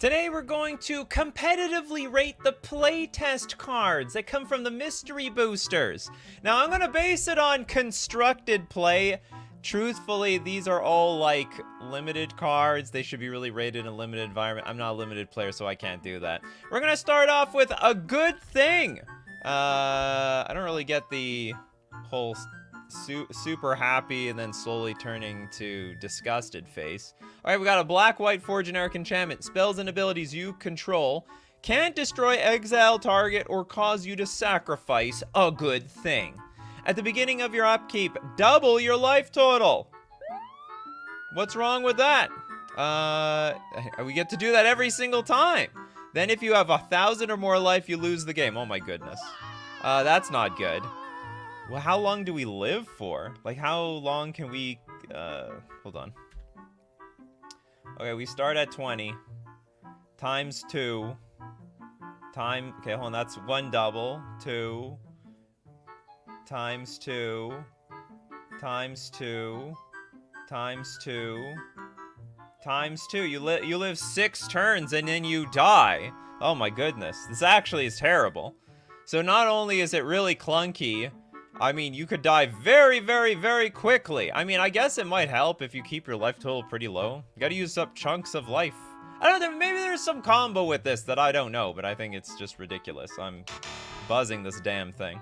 Today we're going to competitively rate the playtest cards that come from the mystery boosters. Now I'm gonna base it on constructed play. Truthfully, these are all like limited cards. They should be really rated in a limited environment. I'm not a limited player, so I can't do that. We're gonna start off with a good thing. I don't really get the whole super happy and then slowly turning to disgusted face. Alright, we got a black-white 4 generic enchantment. Spells and abilities you control can't destroy, exile target, or cause you to sacrifice a good thing. At the beginning of your upkeep, double your life total. What's wrong with that? We get to do that every single time. Then if you have 1,000 or more life, you lose the game. Oh my goodness. That's not good. Well, how long do we live for? Like, how long can we, hold on. Okay, we start at 20. Times 2. Okay, hold on, that's 1 double. 2. Times 2. Times 2. Times 2. Times 2. You live 6 turns and then you die. Oh my goodness. This actually is terrible. So not only is it really clunky, I mean, you could die very, very, very quickly. I mean, I guess it might help if you keep your life total pretty low. You gotta use up chunks of life. I don't know, maybe there's some combo with this that I don't know, but I think it's just ridiculous. I'm buzzing this damn thing.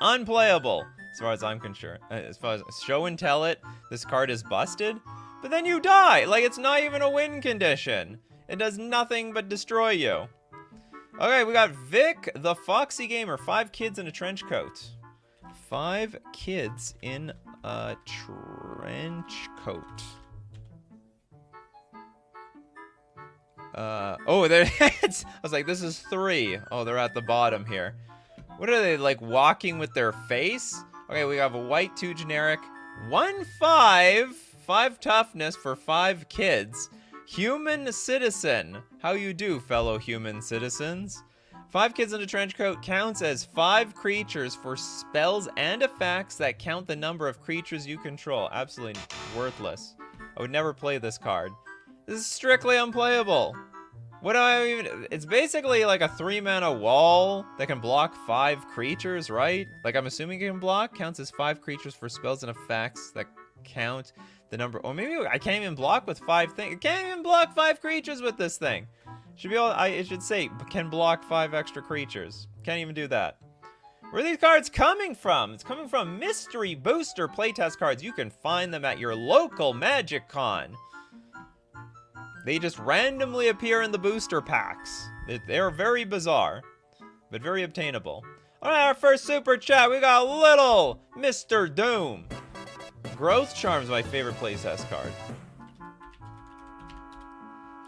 Unplayable, as far as I'm concerned. As far as show and tell it, this card is busted, but then you die. Like, it's not even a win condition. It does nothing but destroy you. Okay, we got Vic, the Foxy Gamer, 5 kids in a trench coat. 5 kids in a trench coat. Oh, there I was like, this is 3. Oh, they're at the bottom here. What are they, like, walking with their face? Okay, we have a white 2 generic, 1/5, 5 toughness for 5 kids. Human citizen. How you do, fellow human citizens? 5 kids in a trench coat counts as 5 creatures for spells and effects that count the number of creatures you control. Absolutely worthless. I would never play this card. This is strictly unplayable. What do I even... It's basically like a 3-mana wall that can block 5 creatures, right? Like, I'm assuming it can block. Counts as 5 creatures for spells and effects that count the number... Or maybe I can't even block with 5 things. I can't even block 5 creatures with this thing. Should be able... It should say, can block 5 extra creatures. Can't even do that. Where are these cards coming from? It's coming from mystery booster playtest cards. You can find them at your local Magic Con. They just randomly appear in the booster packs. They're very bizarre, but very obtainable. All right, our first super chat, we got little Mr. Doom. Growth Charm is my favorite playtest card.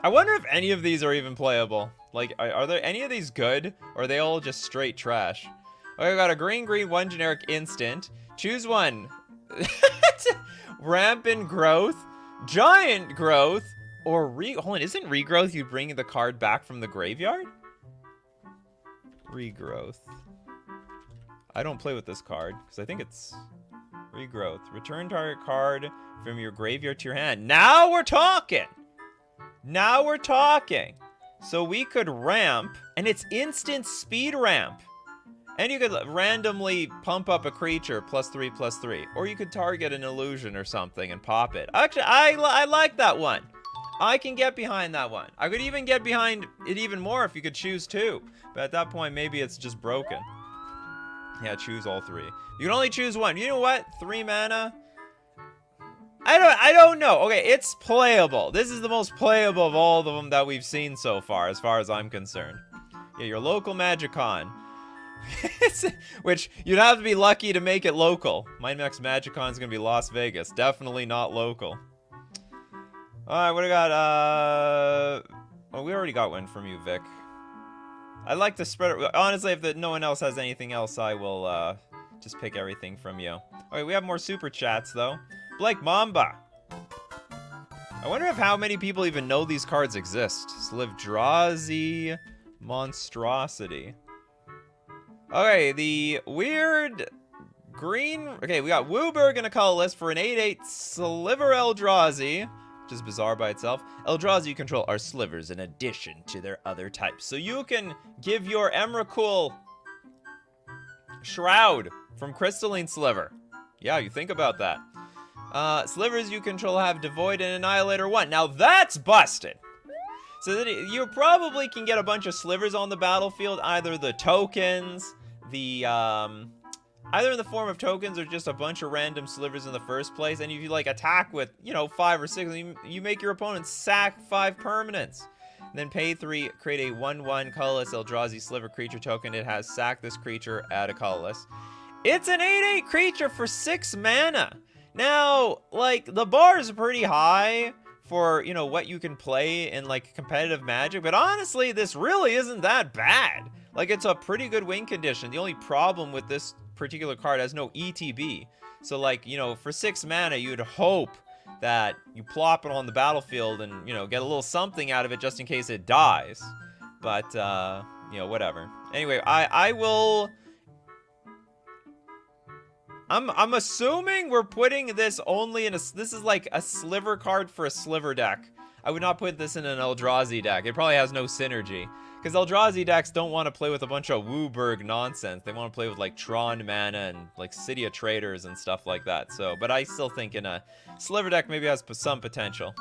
I wonder if any of these are even playable. Like, are there any of these good, or are they all just straight trash? Okay, we got a green, 1 generic instant. Choose one. Rampant growth, giant growth, or hold on, isn't regrowth you bring the card back from the graveyard? Regrowth. I don't play with this card, because I think it's regrowth. Return target card from your graveyard to your hand. Now we're talking! Now we're talking! So we could ramp, and it's instant speed ramp. And you could randomly pump up a creature, +3/+3. Or you could target an illusion or something and pop it. Actually, I like that one. I can get behind that one. I could even get behind it even more if you could choose 2. But at that point, maybe it's just broken. Yeah, choose all 3. You can only choose 1. You know what? 3 mana? I don't know. Okay, it's playable. This is the most playable of all of them that we've seen so far as I'm concerned. Yeah, your local Magic Con. Which, you'd have to be lucky to make it local. My next Magic Con is going to be Las Vegas. Definitely not local. Alright, what do we got? Oh, we already got one from you, Vic. I'd like to spread it. Honestly, if no one else has anything else, I will just pick everything from you. Alright, we have more super chats, though. Blake Mamba. I wonder if how many people even know these cards exist. Slivdrazi Monstrosity. Okay, the weird green... Okay, we got Wooburg in a colorless for an 8/8 Sliver Eldrazi. which is bizarre by itself. Eldrazi you control are slivers in addition to their other types. So you can give your Emrakul Shroud from Crystalline Sliver. Yeah, you think about that. Slivers you control have Devoid and Annihilator 1. Now that's busted! So that you probably can get a bunch of slivers on the battlefield, either the tokens, either in the form of tokens or just a bunch of random slivers in the first place, and if you like attack with, you know, 5 or 6, you make your opponent sack 5 permanents. And then pay 3, create a 1/1 colorless Eldrazi sliver creature token. It has sack this creature, add a colorless. It's an 8/8 creature for 6 mana. Now, like, the bar is pretty high for, you know, what you can play in, like, competitive Magic, but honestly, this really isn't that bad. Like, it's a pretty good win condition. The only problem with this particular card has no ETB. So, like, you know, for 6 mana, you'd hope that you plop it on the battlefield and, you know, get a little something out of it just in case it dies. But, you know, whatever. Anyway, I will... I'm assuming we're putting this only in a... This is like a sliver card for a sliver deck. I would not put this in an Eldrazi deck. It probably has no synergy. Because Eldrazi decks don't want to play with a bunch of Wooburg nonsense. They want to play with, like, Tron mana and, like, City of Traders and stuff like that. So, but I still think in a sliver deck maybe has some potential.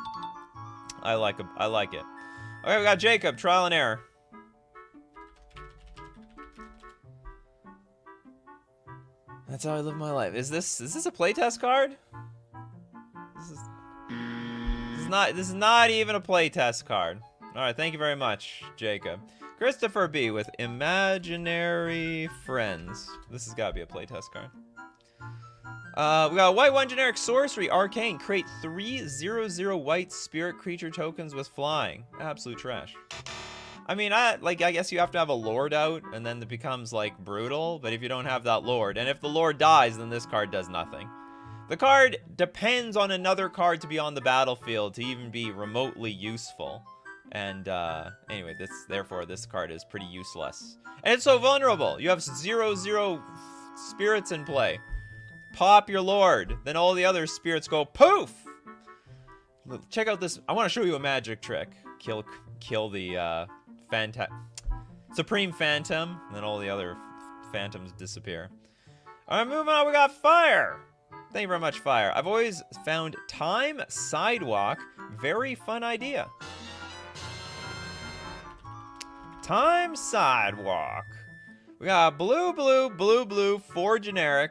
I like it. Okay, we got Jacob, Trial and Error. That's how I live my life. Is this a playtest card? This is not even a playtest card. All right, thank you very much, Jacob. Christopher B with Imaginary Friends. This has got to be a playtest card. We got a white 1 generic sorcery, Arcane. Create 3/0/0 white spirit creature tokens with flying. Absolute trash. I mean, I guess you have to have a Lord out, and then it becomes, like, brutal. But if you don't have that Lord, and if the Lord dies, then this card does nothing. The card depends on another card to be on the battlefield to even be remotely useful. And, anyway, therefore, this card is pretty useless. And it's so vulnerable. You have 0/0 spirits in play. Pop your Lord. Then all the other spirits go poof! Check out this. I want to show you a magic trick. Kill the, Supreme Phantom, and then all the other phantoms disappear. Alright, moving on, we got Fire! Thank you very much, Fire. I've always found Time Sidewalk very fun idea. Time Sidewalk. We got blue, 4 generic,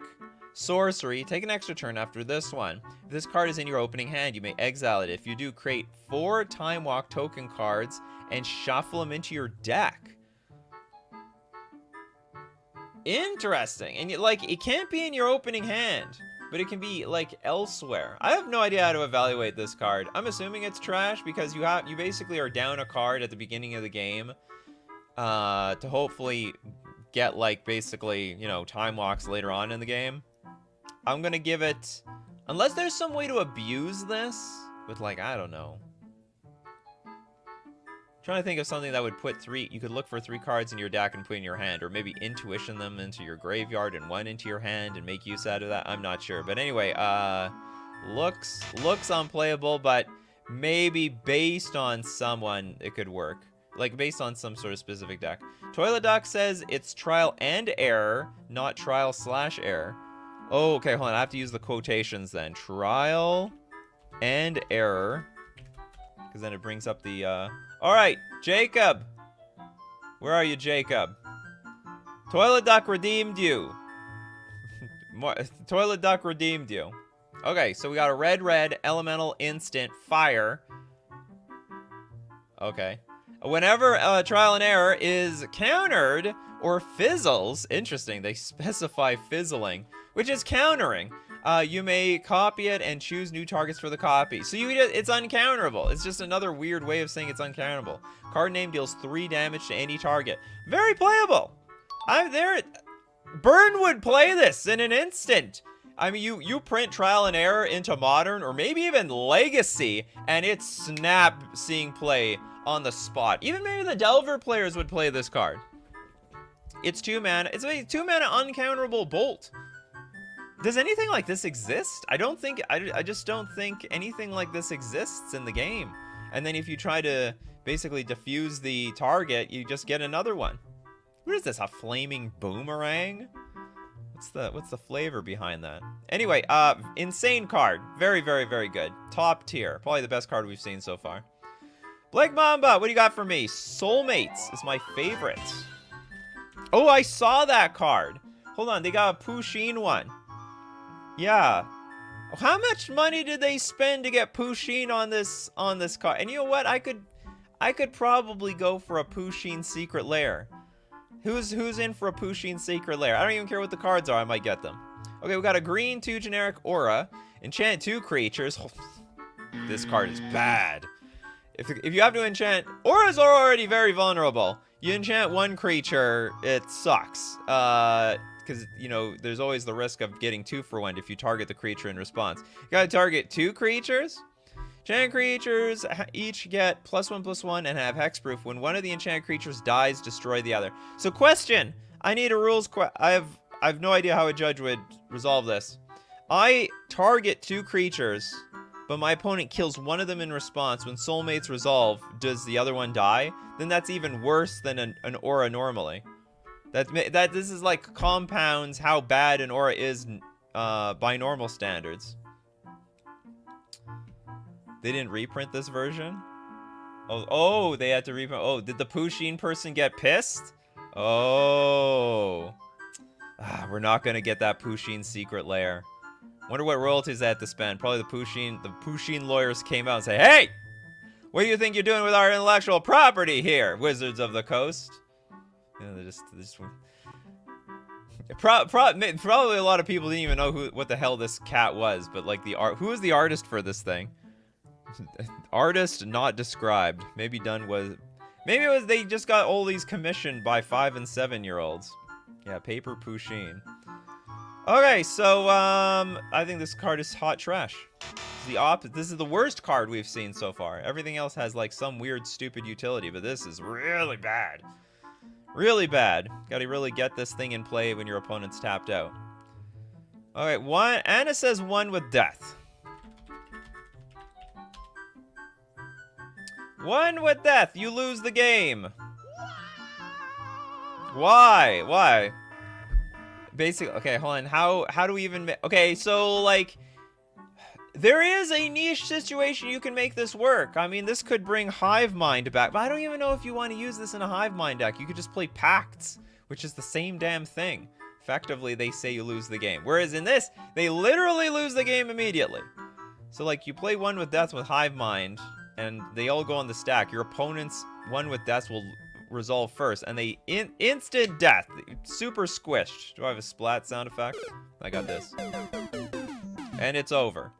sorcery. Take an extra turn after this one. If this card is in your opening hand, you may exile it. If you do, create 4 Time Walk token cards and shuffle them into your deck. Interesting. And like, it can't be in your opening hand, but it can be like elsewhere. I have no idea how to evaluate this card. I'm assuming it's trash because you basically are down a card at the beginning of the game to hopefully get, like, basically, you know, time walks later on in the game. I'm gonna give it, unless there's some way to abuse this with, like, I don't know. Trying to think of something that would put 3, you could look for 3 cards in your deck and put in your hand, or maybe intuition them into your graveyard and 1 into your hand and make use out of that. I'm not sure. But anyway, looks unplayable, but maybe based on someone it could work. Like, based on some sort of specific deck. Toilet Duck says it's trial and error, not trial/error. Oh, okay, hold on. I have to use the quotations then. Trial and error. Because then it brings up the, Alright, Jacob. Where are you, Jacob? Toilet Duck redeemed you. Toilet Duck redeemed you. Okay, so we got a red, elemental, instant, fire. Okay. Whenever trial and error is countered or fizzles, interesting, they specify fizzling, which is countering. You may copy it and choose new targets for the copy. So it's uncounterable. It's just another weird way of saying it's uncounterable. Card name deals 3 damage to any target. Very playable. I'm there. Burn would play this in an instant. I mean, you print trial and error into modern or maybe even legacy, and it's snap seeing play on the spot. Even maybe the Delver players would play this card. It's 2 mana. It's a 2 mana uncounterable bolt. Does anything like this exist? I don't think, I just don't think anything like this exists in the game. And then if you try to basically defuse the target, you just get another one. What is this, a flaming boomerang? What's the flavor behind that? Anyway, insane card. Very, very, very good. Top tier. Probably the best card we've seen so far. Blake Mamba, what do you got for me? Soulmates is my favorite. Oh, I saw that card. Hold on, they got a Pusheen one. Yeah. How much money did they spend to get Pusheen on this card? And you know what? I could probably go for a Pusheen Secret Lair. Who's in for a Pusheen Secret Lair? I don't even care what the cards are. I might get them. Okay, we got a green 2 generic aura. Enchant 2 creatures. This card is bad. If you have to enchant, auras are already very vulnerable. You enchant 1 creature, it sucks. Because, you know, there's always the risk of getting 2 for 1 if you target the creature in response. You gotta target 2 creatures. Enchanted creatures each get +1/+1 and have hexproof. When one of the enchanted creatures dies, destroy the other. So question, I need a rules I have no idea how a judge would resolve this. I target 2 creatures, but my opponent kills one of them in response. When soulmates resolve, does the other one die? Then that's even worse than an aura normally. This is like compounds how bad an aura is by normal standards. They didn't reprint this version? Oh, they had to reprint. Oh, did the Pusheen person get pissed? Oh. We're not going to get that Pusheen Secret Lair. Wonder what royalties they had to spend. Probably the Pusheen lawyers came out and say, "Hey! What do you think you're doing with our intellectual property here, Wizards of the Coast?" You know, probably a lot of people didn't even know what the hell this cat was, but like who was the artist for this thing? Artist not described. Maybe it was they just got all these commissioned by 5- and 7-year-olds. Yeah, paper Pusheen. Okay, so I think this card is hot trash. It's the opposite. This is the worst card we've seen so far. Everything else has like some weird stupid utility, but this is really bad. Really bad. Gotta really get this thing in play when your opponent's tapped out. Alright, Anna says 1 with death. 1 with death, you lose the game. Why? Why? Basically, okay, hold on. How do we even okay, so like there is a niche situation you can make this work. I mean, this could bring Hive Mind back, but I don't even know if you want to use this in a Hive Mind deck. You could just play Pacts, which is the same damn thing. Effectively, they say you lose the game. Whereas in this, they literally lose the game immediately. So like you play 1 with death with Hive Mind, and they all go on the stack. Your opponent's 1 with death will resolve first, and they instant death. Super squished. Do I have a splat sound effect? I got this. And it's over.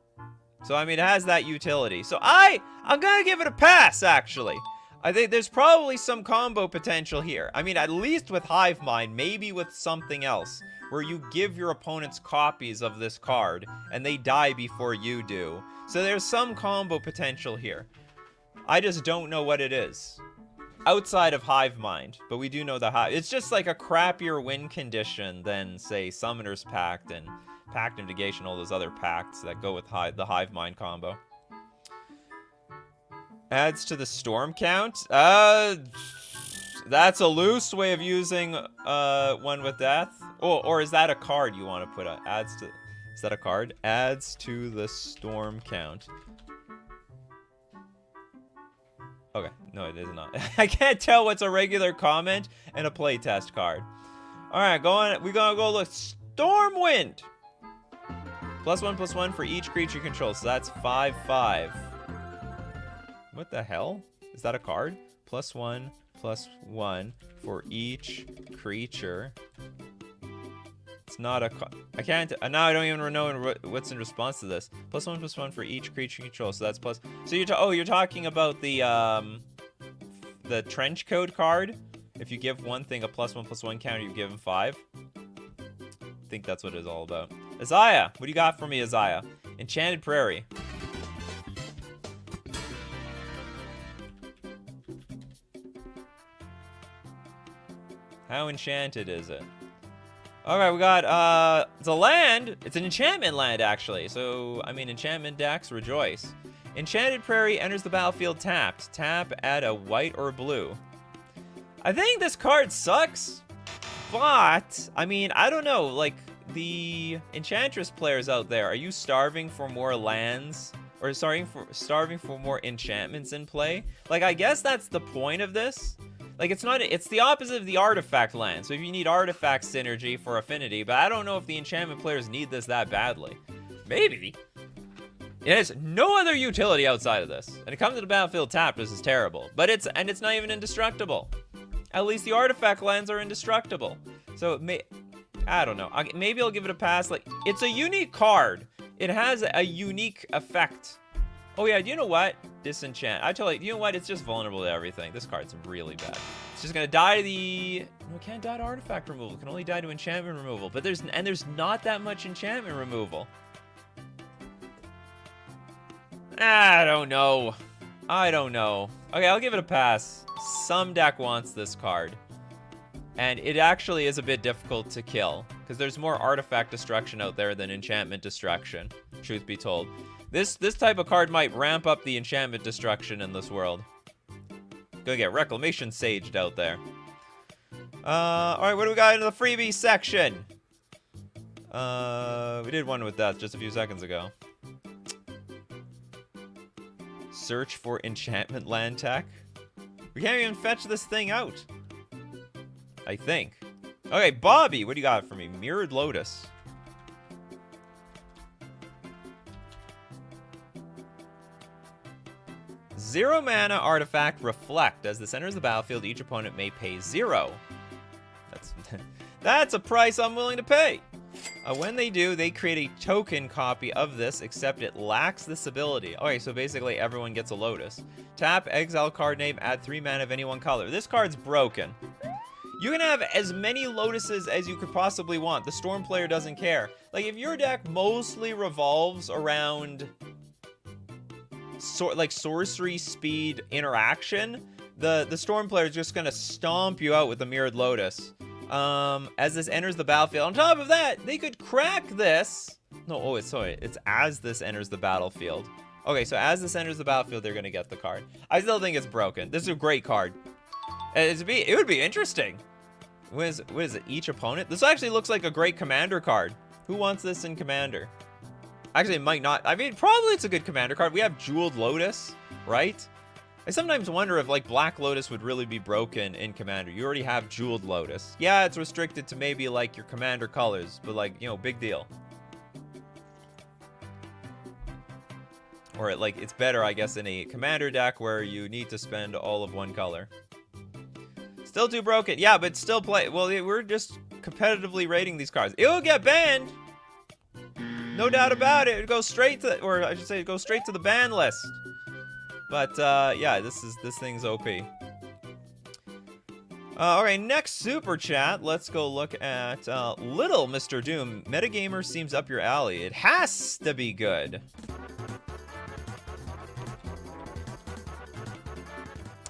So, I mean, it has that utility. So, I'm gonna give it a pass, actually. I think there's probably some combo potential here. I mean, at least with Hive Mind, maybe with something else, where you give your opponents copies of this card, and they die before you do. So there's some combo potential here. I just don't know what it is. Outside of Hive Mind, but we do know the Hive. It's just like a crappier win condition than, say, Summoner's Pact and Pact of Negation, all those other pacts that go with the Hive Mind combo. Adds to the storm count? That's a loose way of using 1 with death. Or is that a card you want to put on? Is that a card? Adds to the storm count. Okay, no, it is not. I can't tell what's a regular comment and a playtest card. Alright, we gonna go look. Stormwind! +1/+1 for each creature you control, so that's 5/5. What the hell? Is that a card? +1/+1 for each creature. It's not a card. I can't. Now I don't even know what's in response to this. +1/+1 for each creature you control, so that's plus. So you're talking about the trench coat card. If you give one thing a +1/+1 counter, you give him 5. I think that's what it's all about. Isaiah, what do you got for me, Isaiah? Enchanted Prairie. How enchanted is it? All right, we got, it's a land. It's an enchantment land, actually. So, I mean, enchantment decks, rejoice. Enchanted Prairie enters the battlefield tapped. Tap, add a white or blue. I think this card sucks, but, I mean, I don't know. Like, the Enchantress players out there, are you starving for more lands? Or starving for more enchantments in play? Like, I guess that's the point of this. Like, it's the opposite of the artifact land. So if you need artifact synergy for affinity, but I don't know if the enchantment players need this that badly. Maybe. It has no other utility outside of this. And it comes to the battlefield tapped, this is terrible. But it's not even indestructible. At least the artifact lands are indestructible. So I don't know. Maybe I'll give it a pass. Like, it's a unique card. It has a unique effect. Oh yeah, you know what? Disenchant. I tell you, you know what? It's just vulnerable to everything. This card's really bad. It's just gonna die to the... No, it can't die to artifact removal. It can only die to enchantment removal. But there's not that much enchantment removal. I don't know. I don't know. Okay, I'll give it a pass. Some deck wants this card. And it actually is a bit difficult to kill, because there's more artifact destruction out there than enchantment destruction, truth be told. This type of card might ramp up the enchantment destruction in this world. Gonna get Reclamation Saged out there. Alright, what do we got in the freebie section? We did one with that just a few seconds ago. Search for enchantment land tech. We can't even fetch this thing out. I think. Okay, Bobby, what do you got for me? Mirrored Lotus. Zero mana artifact Reflect. As this enters the battlefield, each opponent may pay 0. That's a price I'm willing to pay. When they do, they create a token copy of this, except it lacks this ability. Okay, so basically everyone gets a Lotus. Tap, exile card name, add 3 mana of any one color. This card's broken. You can have as many Lotuses as you could possibly want. The Storm player doesn't care. Like, if your deck mostly revolves around sorcery speed interaction, the Storm player is just gonna stomp you out with the Mirrored Lotus. As this enters the battlefield. On top of that, they could crack this. No, oh, it's as this enters the battlefield. Okay, so as this enters the battlefield, they're gonna get the card. I still think it's broken. This is a great card. It would be interesting. What is it? Each opponent? This actually looks like a great commander card. Who wants this in commander? Actually, it might not. I mean, probably it's a good commander card. We have Jeweled Lotus, right? I sometimes wonder if, like, Black Lotus would really be broken in commander. You already have Jeweled Lotus. Yeah, it's restricted to maybe, like, your commander colors, but, like, you know, big deal. Or, like, it's better, I guess, in a commander deck where you need to spend all of one color. Still too broken. Yeah, but still play. Well, we're just competitively rating these cards. It'll get banned. No doubt about it. It goes straight to, or I should say, it goes straight to the ban list. But, yeah, this thing's OP. Alright, next super chat. Let's go look at, Little Mr. Doom. Metagamer seems up your alley. It has to be good.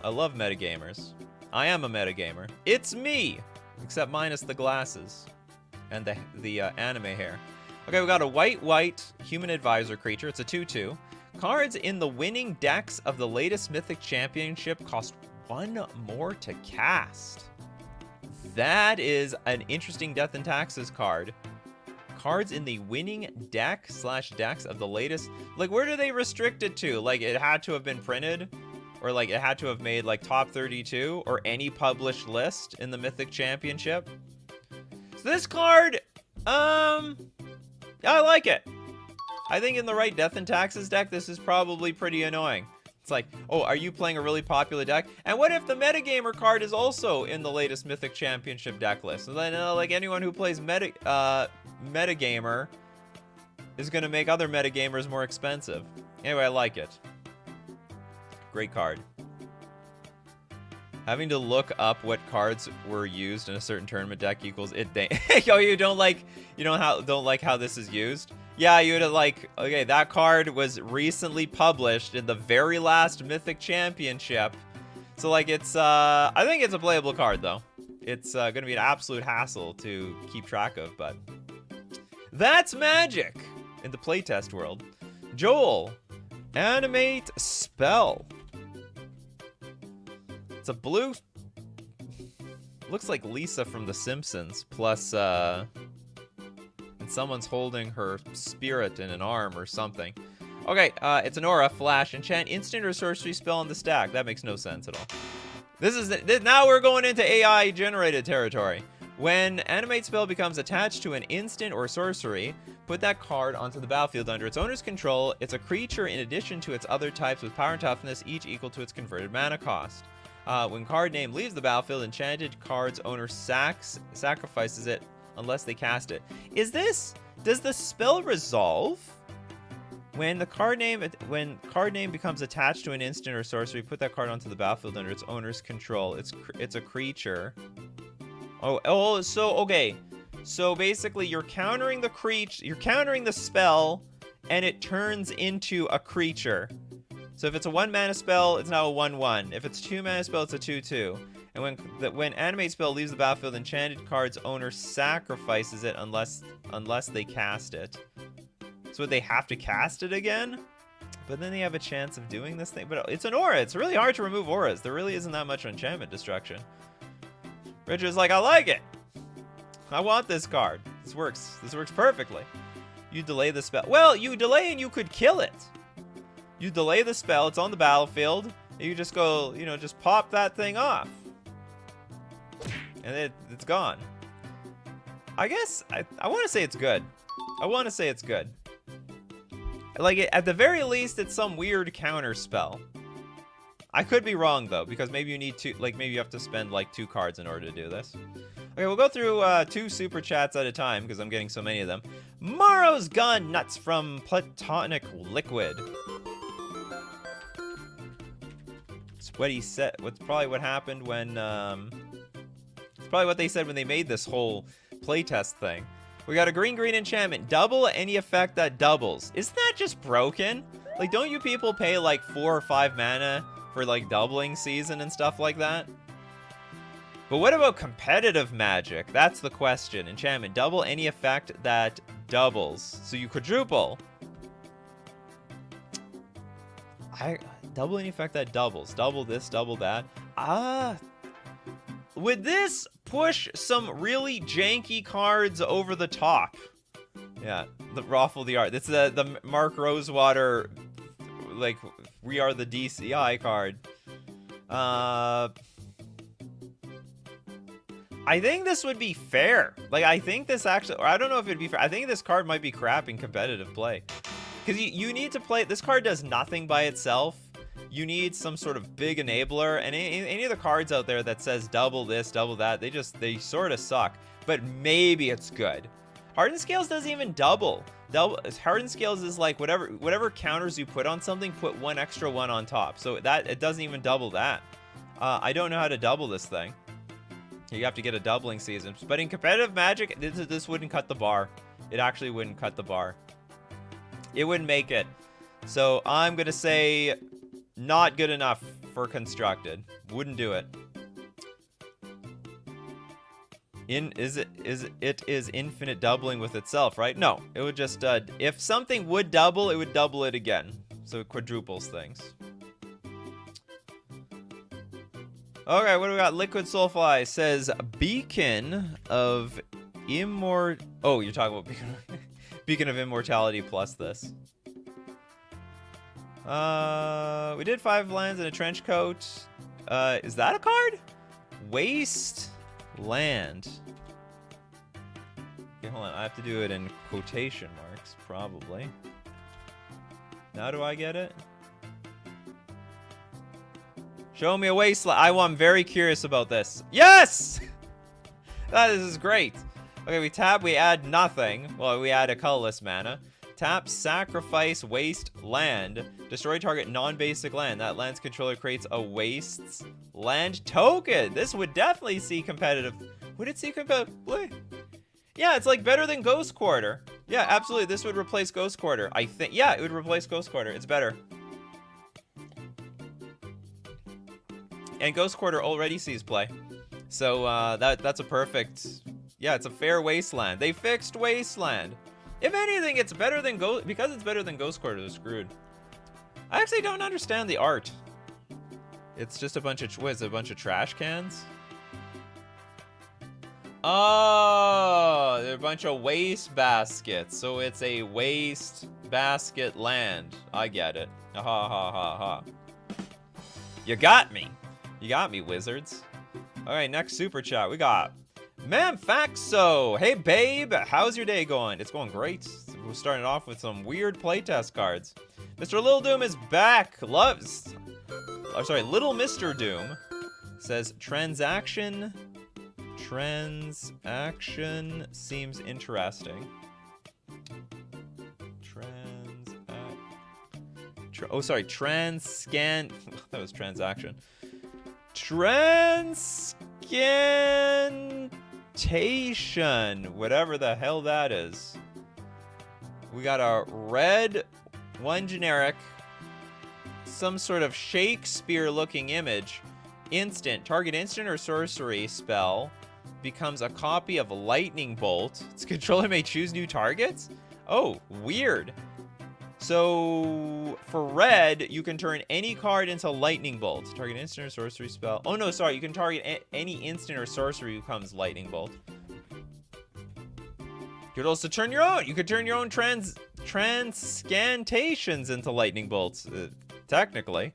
I love metagamers. I am a metagamer. It's me! Except minus the glasses. And the anime hair. Okay, we got a white human advisor creature. It's a 2/2. Cards in the winning decks of the latest Mythic Championship cost 1 more to cast. That is an interesting Death and Taxes card. Cards in the winning deck/decks of the latest... Like, where do they restrict it to? Like, it had to have been printed? Or, like, it had to have made, like, top 32? Or any published list in the Mythic Championship? So this card, I like it. I think in the right Death and Taxes deck, this is probably pretty annoying. It's like, oh, are you playing a really popular deck? And what if the Metagamer card is also in the latest Mythic Championship deck list? So then, like, anyone who plays Metagamer is going to make other Metagamers more expensive. Anyway, I like it. Great card. Having to look up what cards were used in a certain tournament deck equals it. Oh, you don't like how this is used? Yeah, you'd have like, okay, that card was recently published in the very last Mythic Championship. So like it's I think it's a playable card though. it's going to be an absolute hassle to keep track of, but that's Magic in the playtest world. Joel, animate spell. It's a blue, looks like Lisa from The Simpsons, plus, and someone's holding her spirit in an arm or something. Okay, it's an aura, flash, enchant instant or sorcery spell on the stack. That makes no sense at all. Now we're going into AI generated territory. When animate spell becomes attached to an instant or sorcery, put that card onto the battlefield under its owner's control. It's a creature in addition to its other types with power and toughness, each equal to its converted mana cost. When card name leaves the battlefield, enchanted card's owner sacrifices it unless they cast it. Does the spell resolve? When card name becomes attached to an instant or sorcery, put that card onto the battlefield under its owner's control. It's a creature. Okay. So basically you're countering the creature, you're countering the spell, and it turns into a creature. So if it's a 1-mana spell, it's now a 1/1. If it's a 2-mana spell, it's a 2/2. And when animate spell leaves the battlefield, enchanted card's owner sacrifices it unless they cast it. So would they have to cast it again? But then they have a chance of doing this thing. But it's an aura. It's really hard to remove auras. There really isn't that much enchantment destruction. Richard's like, I like it. I want this card. This works perfectly. You delay the spell. Well, you delay and you could kill it. You delay the spell. It's on the battlefield. You just go, just pop that thing off. And it's gone. I guess I want to say it's good. I want to say it's good. Like, at the very least, it's some weird counter spell. I could be wrong, though, because maybe you need maybe you have to spend, 2 cards in order to do this. Okay, we'll go through 2 super chats at a time, because I'm getting so many of them. Morrow's Gone Nuts from Platonic Liquid. It's what he said. What's probably what happened when, it's probably what they said when they made this whole playtest thing. We got a green enchantment. Double any effect that doubles. Isn't that just broken? Like, don't you people pay 4 or 5 mana for doubling season and stuff like that? But what about competitive Magic? That's the question. Enchantment. Double any effect that doubles. So you quadruple. Double any effect that doubles. Double this, double that. Would this push some really janky cards over the top? Yeah, the Raffle the Art. It's the Mark Rosewater, We Are the DCI card. I think this would be fair. I think this actually, or I don't know if it'd be fair. I think this card might be crap in competitive play. Because you need to play, this card does nothing by itself. You need some sort of big enabler, and any of the cards out there that says double this, double that, they sort of suck. But maybe it's good. Hardened Scales doesn't even double. Hardened Scales is whatever counters you put on something, put 1 extra 1 on top. So that it doesn't even double that. I don't know how to double this thing. You have to get a doubling season. But in competitive Magic, this wouldn't cut the bar. It actually wouldn't cut the bar. It wouldn't make it. So I'm gonna say not good enough for constructed. Wouldn't do it. It is infinite doubling with itself, right? No, it would just if something would double, it would double it again. So it quadruples things. Okay, what do we got? Liquid Soulfly says Beacon of Oh, you're talking about Beacon of Immortality plus this. We did 5 lands and a trench coat. Is that a card? Waste land. Okay, hold on. I have to do it in quotation marks, probably. Now do I get it? Show me a wasteland. I'm very curious about this. Yes! This is great. Okay, we tap, we add nothing. Well, we add a colorless mana. Tap, sacrifice, waste land. Destroy target non-basic land. That land's controller creates a wastes land token. This would definitely see competitive. Would it see competitive? Yeah, it's better than Ghost Quarter. Yeah, absolutely. This would replace Ghost Quarter. I think. Yeah, it would replace Ghost Quarter. It's better. And Ghost Quarter already sees play. So that's a perfect, yeah, it's a fair Wasteland. They fixed Wasteland. If anything, it's better than because it's better than Ghost Quarters. They're screwed. I actually don't understand the art. It's just a bunch of, what is it, a bunch of trash cans? Oh, they're a bunch of waste baskets. So it's a waste basket land. I get it. Ha ha ha ha. You got me. You got me, wizards. All right, next super chat. We got Mamfaxo. Hey, babe. How's your day going? It's going great. We're starting off with some weird playtest cards. Mr. Little Doom is back. Little Mr. Doom says transaction seems interesting. That was transaction. Transcantation, whatever the hell that is. We got a red, one generic, some sort of Shakespeare-looking image. Target instant or sorcery spell becomes a copy of Lightning Bolt. Its controller may choose new targets? Oh, weird. So, for red, you can turn any card into Lightning Bolt. Target instant or sorcery spell. Oh, no, sorry. You can target any instant or sorcery becomes Lightning Bolt. You could also turn your own. You could turn your own transcantations into Lightning Bolts, technically.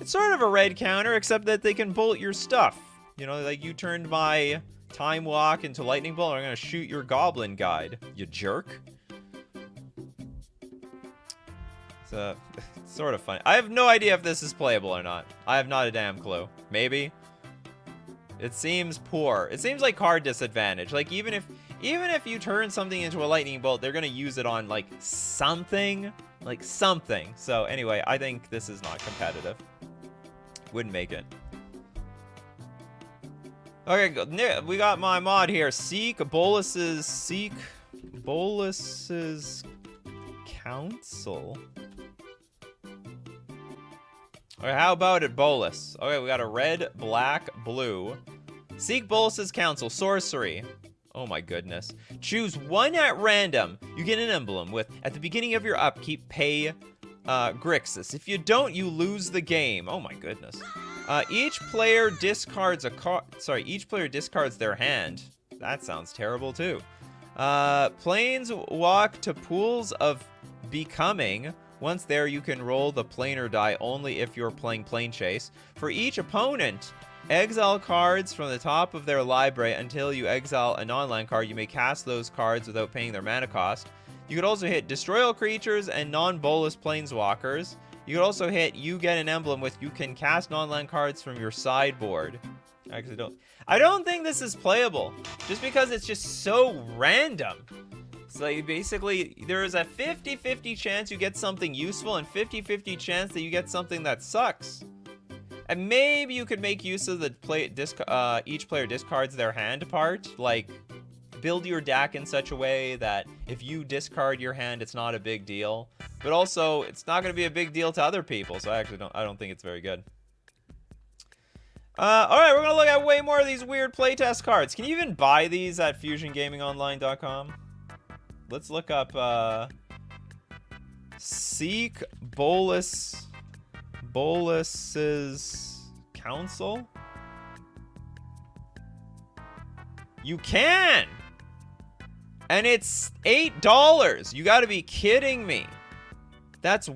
It's sort of a red counter, except that they can bolt your stuff. You know, like you turned my Time Walk into Lightning Bolt, I'm going to shoot your Goblin Guide, you jerk. It's sort of funny. I have no idea if this is playable or not. I have not a damn clue. Maybe. It seems poor. It seems like card disadvantage. Like even if you turn something into a lightning bolt, they're gonna use it on like something. So anyway, I think this is not competitive. Wouldn't make it. Okay, we got my mod here. Seek Bolus's Council. Okay, how about it, Bolus? Okay, we got a red, black, blue. Seek Bolus's Council. Sorcery. Oh my goodness. Choose one at random. You get an emblem with, at the beginning of your upkeep, pay Grixis. If you don't, you lose the game. Oh my goodness. Each player discards a card. Sorry, each player discards their hand. That sounds terrible too. Planes walk to pools of becoming. Once there, you can roll the planar die only if you're playing Plane Chase. For each opponent, exile cards from the top of their library until you exile a non-land card. You may cast those cards without paying their mana cost. You could also hit destroy all creatures and non-bolus planeswalkers. You could also hit you get an emblem with you can cast non-land cards from your sideboard. I don't think this is playable just because it's just so random. So like basically, there is a 50-50 chance you get something useful and 50-50 chance that you get something that sucks. And maybe you could make use of the each player discards their hand part. Like, build your deck in such a way that if you discard your hand, it's not a big deal. But also, it's not going to be a big deal to other people. So I don't think it's very good. Alright, we're going to look at way more of these weird playtest cards. Can you even buy these at FusionGamingOnline.com? Let's look up, Seek Bolus's Council. You can! And it's $8! You gotta be kidding me. That's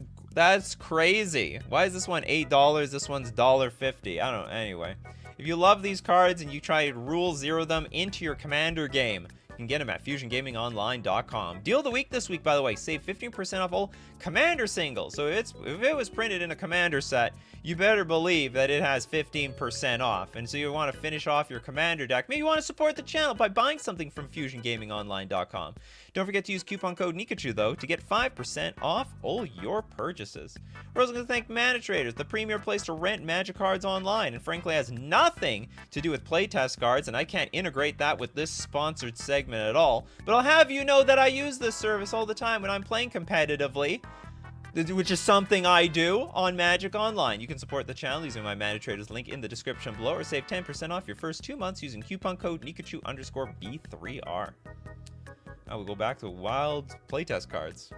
crazy. Why is this one $8? This one's $1.50. I don't know. Anyway. If you love these cards and you try to rule zero them into your Commander game, you can get them at FusionGamingOnline.com. Deal of the week this week, by the way. Save 15% off all Commander singles. So if it was printed in a Commander set, you better believe that it has 15% off. And so you want to finish off your Commander deck. Maybe you want to support the channel by buying something from FusionGamingOnline.com. Don't forget to use coupon code Nikachu, though, to get 5% off all your purchases. We're also going to thank Mana Traders, the premier place to rent Magic cards online, and frankly has nothing to do with playtest cards, and I can't integrate that with this sponsored segment at all. But I'll have you know that I use this service all the time when I'm playing competitively. which is something I do on Magic Online. You can support the channel using my Mana Traders link in the description below, or save 10% off your first 2 months using coupon code Nikachu_B3R. Now we'll go back to wild playtest cards.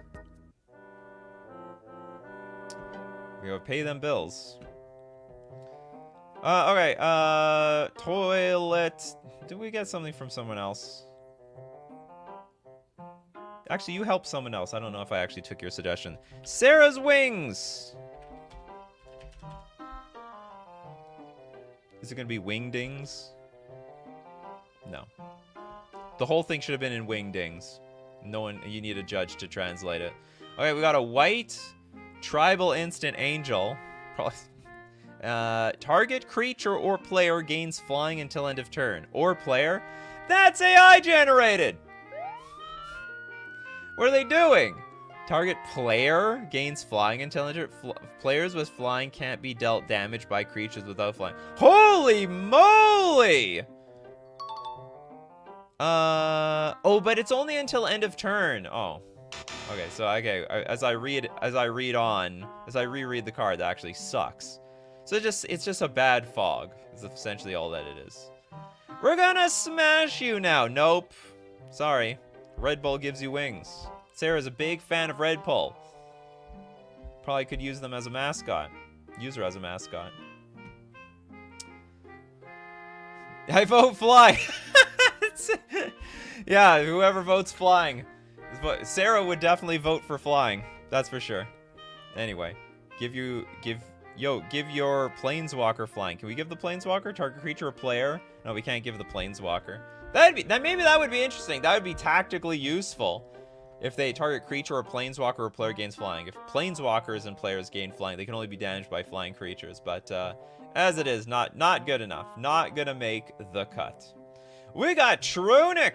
We gotta pay them bills. Okay, toilet. Did we get something from someone else? Actually, you helped someone else. I don't know if I actually took your suggestion. Sarah's wings! Is it gonna be wingdings? No. The whole thing should have been in wingdings. No one, you need a judge to translate it. Okay, we got a white tribal instant angel. Probably. Target creature or player gains flying until end of turn. Or player? That's AI generated! What are they doing? Target player gains flying until end of turn. Players with flying can't be dealt damage by creatures without flying. Holy moly! Oh, but it's only until end of turn. Oh. Okay, so as I reread the card, that actually sucks. So it's just a bad fog. Is essentially all that it is. We're gonna smash you now. Nope. Sorry. Red Bull gives you wings. Sarah's a big fan of Red Bull. Probably could use them as a mascot. Use her as a mascot. I vote fly. Yeah, whoever votes flying. Sarah would definitely vote for flying. That's for sure. Anyway, give your planeswalker flying. Can we give the planeswalker target creature or player? No, we can't give the planeswalker. Maybe that would be interesting. That would be tactically useful. If they target creature or planeswalker or player gains flying. If planeswalkers and players gain flying, they can only be damaged by flying creatures. But as it is, not good enough. Not gonna make the cut. We got Trunic.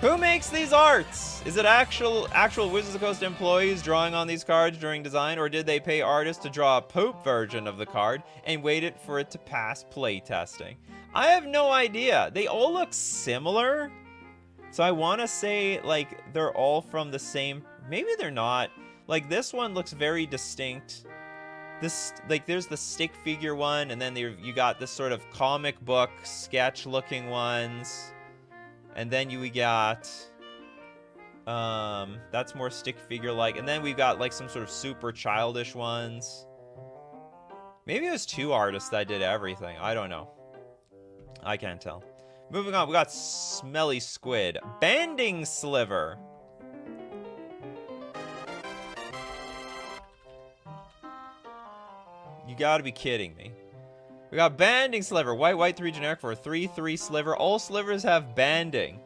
Who makes these arts? Is it actual Wizards of the Coast employees drawing on these cards during design, or did they pay artists to draw a poop version of the card and waited for it to pass playtesting? I have no idea. They all look similar. So I want to say, like, they're all from the same... Maybe they're not. Like, this one looks very distinct. This, like, there's the stick figure one, and then you got this sort of comic book sketch-looking ones. And then we got... that's more stick figure-like. And then we've got, like, some sort of super childish ones. Maybe it was 2 artists that did everything. I don't know. I can't tell. Moving on, we got Smelly Squid. Banding Sliver. You gotta be kidding me. We got Banding Sliver. White, 3 generic for a 3/3 sliver. All slivers have banding.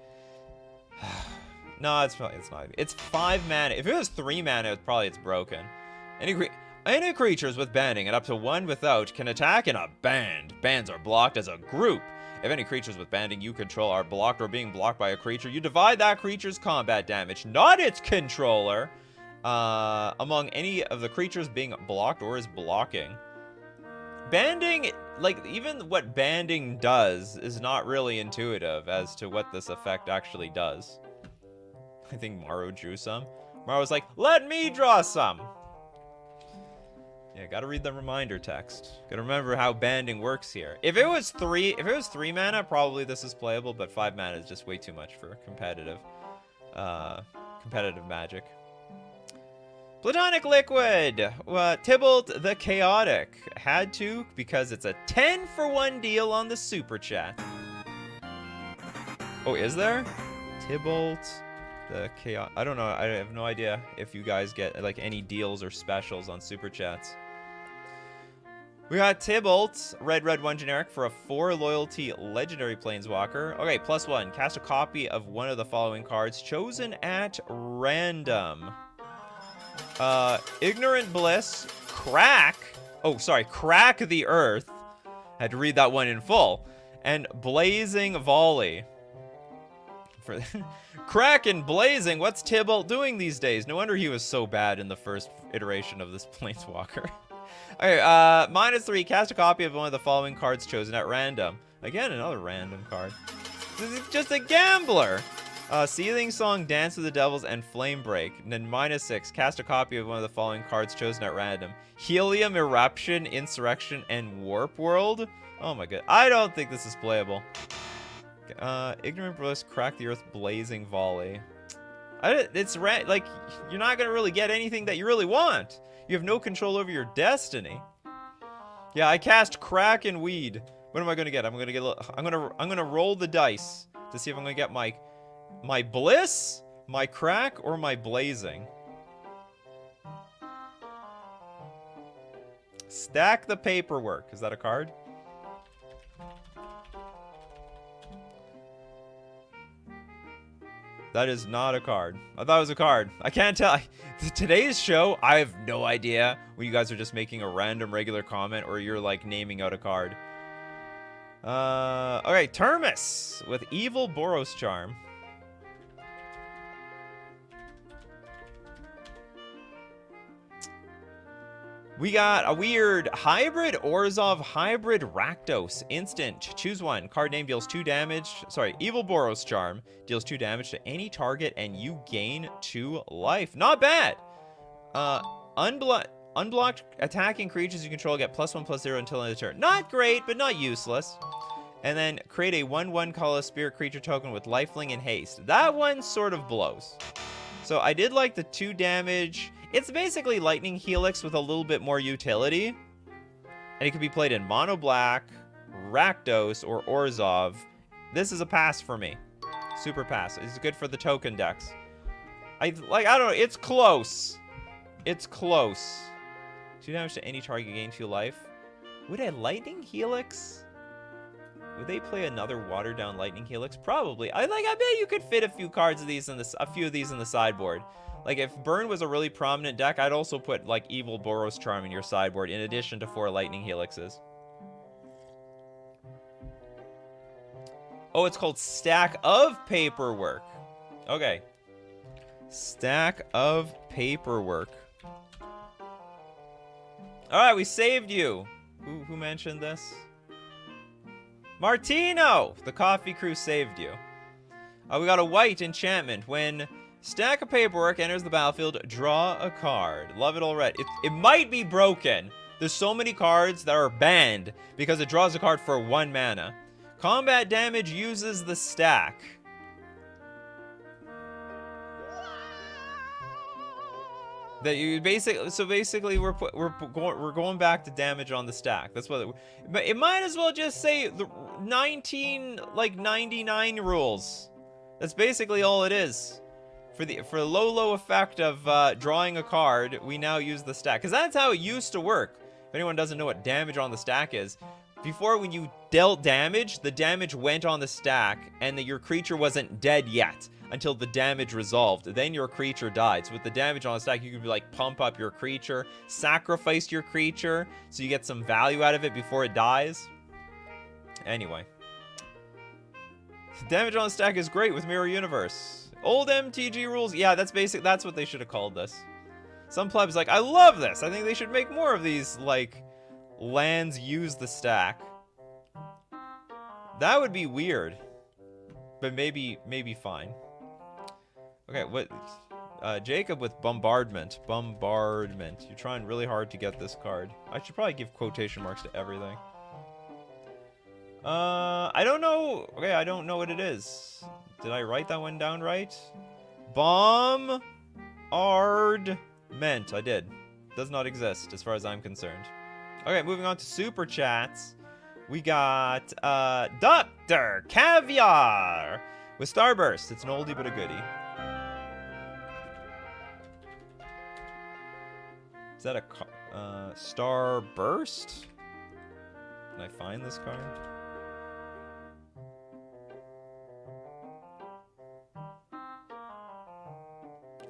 No, it's not. It's 5 mana. If it was 3 mana, it's broken. Any creatures with banding and up to 1 without can attack in a band. Bands are blocked as a group. If any creatures with banding you control are blocked or being blocked by a creature, you divide that creature's combat damage, not its controller, among any of the creatures being blocked or is blocking. Banding, like, even what banding does is not really intuitive as to what this effect actually does. I think Maro drew some. Maro was like, let me draw some! Yeah, gotta read the reminder text. Gotta remember how banding works here. If it was 3 mana, probably this is playable, but 5 mana is just way too much for competitive Magic. Platonic Liquid! Tybalt the Chaotic. Had to, because it's a 10-for-1 deal on the Super Chat. Oh, is there? Tybalt the Chaotic. I don't know. I have no idea if you guys get, like, any deals or specials on Super Chats. We got Tybalt, red 1 generic for a 4 loyalty legendary planeswalker. Okay, +1. Cast a copy of one of the following cards chosen at random. Ignorant Bliss, Crack the Earth. Had to read that one in full. And Blazing Volley. For Crack and Blazing, what's Tybalt doing these days? No wonder he was so bad in the first iteration of this planeswalker. Okay, -3, cast a copy of one of the following cards chosen at random. Again, another random card. This is just a gambler. Seething Song, Dance with the Devils, and Flame Break. And then -6. Cast a copy of one of the following cards chosen at random. Helium, Eruption, Insurrection, and Warp World. Oh my god. I don't think this is playable. Ignorant Bliss, Crack the Earth, Blazing Volley. It's like, you're not going to really get anything that you really want. You have no control over your destiny. Yeah, I cast Crack and Weed. What am I going to get? I'm going to roll the dice to see if I'm going to get my Bliss, my Crack, or my Blazing. Stack the Paperwork. Is that a card? That is not a card. I thought it was a card. I can't tell. Today's show, I have no idea when you guys are just making a random regular comment or you're like naming out a card. Okay, Termis with Evil Boros Charm. We got a weird hybrid Orzhov, hybrid Rakdos. Instant. Choose one. Card name deals 2 damage. Sorry, Evil Boros Charm deals 2 damage to any target and you gain 2 life. Not bad. Unblocked attacking creatures you control get +1/+0 until end of turn. Not great, but not useless. And then create a 1/1 colorless spirit creature token with lifelink and haste. That one sort of blows. So I did like the 2 damage. It's basically Lightning Helix with a little bit more utility. And it can be played in Mono Black, Rakdos, or Orzhov. This is a pass for me. Super pass. It's good for the token decks. I don't know. It's close. It's close. 2 damage to any target, gain 2 life. Would a Lightning Helix? Would they play another watered down Lightning Helix? Probably. I bet you could fit a few cards of these in this, a few of these in the sideboard. Like, if Burn was a really prominent deck, I'd also put, like, Evil Boros Charm in your sideboard, in addition to 4 Lightning Helixes. Oh, it's called Stack of Paperwork. Okay. Stack of Paperwork. Alright, we saved you. Who mentioned this? Martino! The Coffee Crew saved you. We got a white enchantment. When Stack of Paperwork enters the battlefield, draw a card. Love it already. It might be broken. There's so many cards that are banned because it draws a card for 1 mana. Combat damage uses the stack. That you basically we're going back to damage on the stack. That's what but it might as well just say the 99 rules. That's basically all it is. For the low effect of drawing a card, we now use the stack. Because that's how it used to work. If anyone doesn't know what damage on the stack is, before when you dealt damage, the damage went on the stack, and your creature wasn't dead yet until the damage resolved. Then your creature died. So with the damage on the stack, you could like pump up your creature, sacrifice your creature, so you get some value out of it before it dies. Anyway. Damage on the stack is great with Mirror Universe. Old MTG rules. Yeah, that's what they should have called this. Some plebs like, I love this. I think they should make more of these, like, lands use the stack. That would be weird. But maybe fine. Okay, what? Jacob with Bombardment. Bombardment. You're trying really hard to get this card. I should probably give quotation marks to everything. I don't know. Okay, I don't know what it is. Did I write that one down right? Bombardment. I did. Does not exist as far as I'm concerned. Okay, moving on to super chats. We got Dr. Caviar with Starburst. It's an oldie but a goodie. Is that a Starburst? Can I find this card?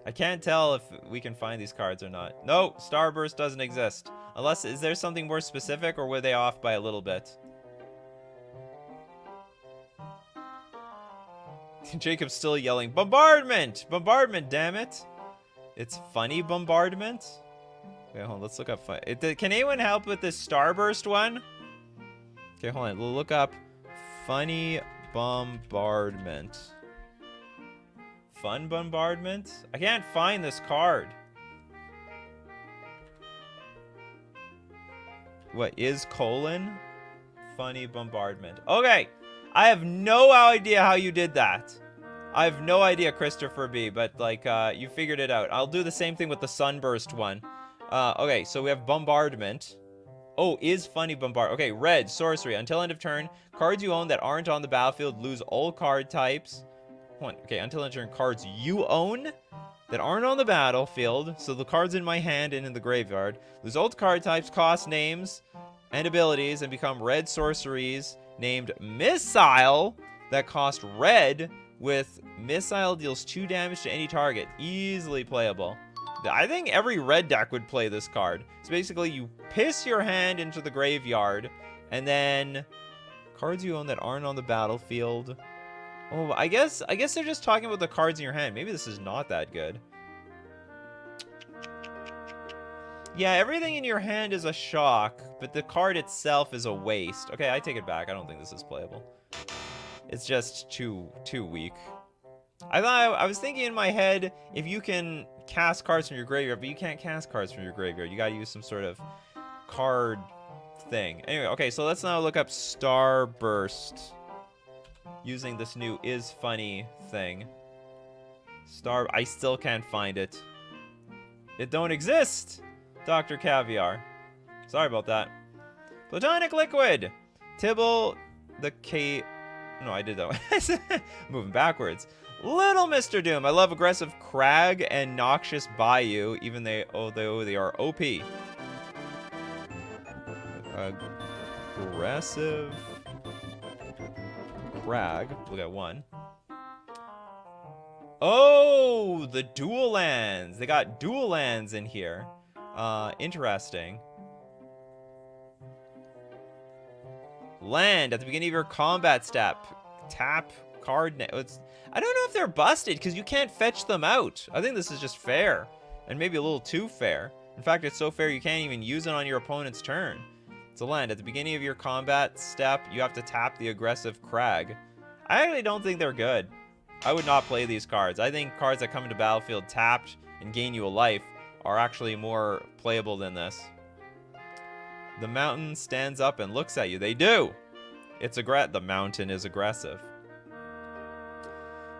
I can't tell if we can find these cards or not. No, Starburst doesn't exist. Unless, is there something more specific, or were they off by a little bit? Jacob's still yelling, Bombardment! Bombardment, damn it! It's funny Bombardment? Okay, hold on, let's look up can anyone help with this Starburst one? Okay, hold on, we'll look up funny Bombardment. Fun Bombardment? I can't find this card. What is colon? Funny Bombardment. Okay. I have no idea how you did that. I have no idea, Christopher B, but like you figured it out. I'll do the same thing with the Sunburst one. Okay, so we have Bombardment. Oh, is Funny Bombard. Okay, red, sorcery. Until end of turn, cards you own that aren't on the battlefield lose all card types. Okay, until end of turn, cards you own that aren't on the battlefield, so the cards in my hand and in the graveyard, lose all card types, cost, names, and abilities, and become red sorceries named Missile that cost red with Missile deals 2 damage to any target. Easily playable. I think every red deck would play this card. So basically, you piss your hand into the graveyard, and then cards you own that aren't on the battlefield. Oh, I guess they're just talking about the cards in your hand. Maybe this is not that good. Yeah, everything in your hand is a shock, but the card itself is a waste. Okay, I take it back. I don't think this is playable. It's just too weak. I was thinking in my head, if you can cast cards from your graveyard, but you can't cast cards from your graveyard. You gotta use some sort of card thing. Anyway, okay, so let's now look up Starburst using this new is funny thing. I still can't find it. It don't exist, Dr. Caviar. Sorry about that. Platonic Liquid. Tibble the K... No, I did that one. Moving backwards. Little Mr. Doom. I love aggressive Crag and noxious Bayou, even though they are OP. Aggressive Crag. Look at one. Oh, the dual lands. They got dual lands in here. Interesting. Land at the beginning of your combat step. Tap card. I don't know if they're busted because you can't fetch them out. I think this is just fair, and maybe a little too fair. In fact, it's so fair you can't even use it on your opponent's turn. It's a land. At the beginning of your combat step, you have to tap the aggressive Crag. I actually don't think they're good. I would not play these cards. I think cards that come into battlefield tapped and gain you a life are actually more playable than this. The mountain stands up and looks at you. They do. It's the mountain is aggressive.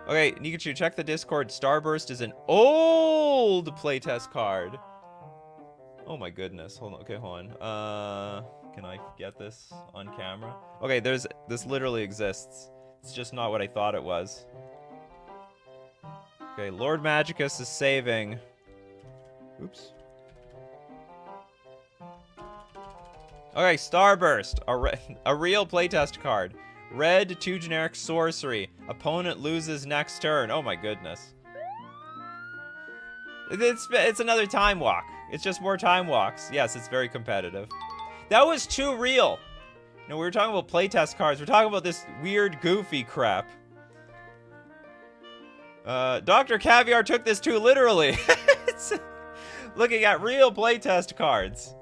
Okay, Nikachu, check the Discord. Starburst is an old playtest card. Oh my goodness. Hold on. Okay, hold on. Can I get this on camera? Okay, this literally exists. It's just not what I thought it was. Okay, Lord Magicus is saving. Oops. Okay, Starburst, a real playtest card. Red, 2 generic sorcery. Opponent loses next turn. Oh my goodness. It's another time walk. It's just more time walks. Yes, it's very competitive. That was too real. No, we were talking about playtest cards. We're talking about this weird, goofy crap. Dr. Caviar took this too literally. It's looking at real playtest cards.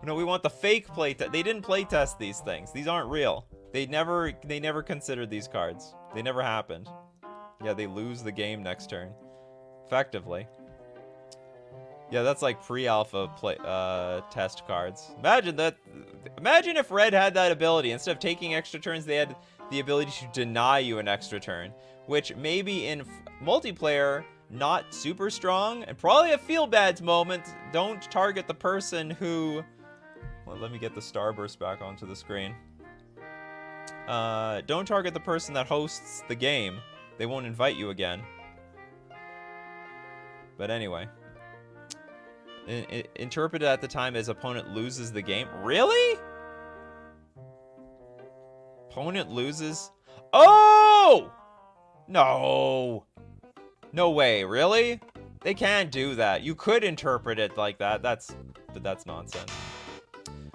No, we want the fake playtest. They didn't playtest these things. These aren't real. They never considered these cards. They never happened. Yeah, they lose the game next turn. Effectively. Yeah, that's like pre-alpha test cards. Imagine if Red had that ability. Instead of taking extra turns, they had the ability to deny you an extra turn. Which maybe in multiplayer, not super strong. And probably a feel-bad moment. Don't target the person who... Well, let me get the Starburst back onto the screen. Don't target the person that hosts the game. They won't invite you again. But anyway. Interpreted at the time as opponent loses the game. Really? Opponent loses? Oh! No. No way. Really? They can't do that. You could interpret it like that. But that's nonsense.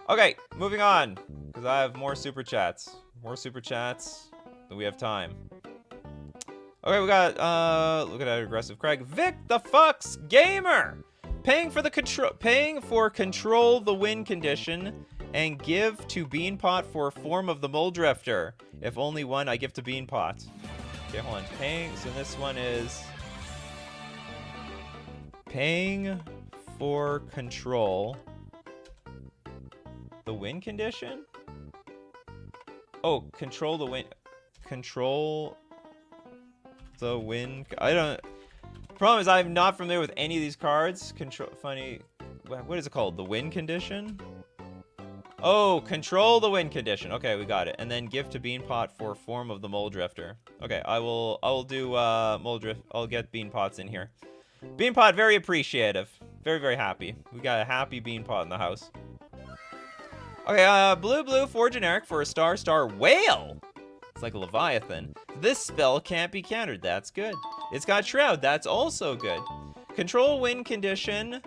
Okay, moving on. Because I have more super chats. More super chats than we have time. Okay, we got, look at that aggressive Craig. Vic the Fox Gamer! Paying for control the win condition and give to Beanpot for form of the Mole Drifter. If only one, I give to Beanpot. Okay, hold on. Paying, so this one is Paying for control. The win condition? Oh, control the win. Control the win. I don't. Problem is, I'm not familiar with any of these cards. Control. Funny. What is it called? The win condition? Oh, control the win condition. Okay, we got it. And then give to Beanpot for form of the Mole Drifter. Okay, I will do Mole Drift. I'll get Beanpots in here. Beanpot, very appreciative. Very, very happy. We got a happy Beanpot in the house. Okay, blue, 4 generic for a star whale. It's like a Leviathan. This spell can't be countered. That's good. It's got Shroud. That's also good. Control win condition.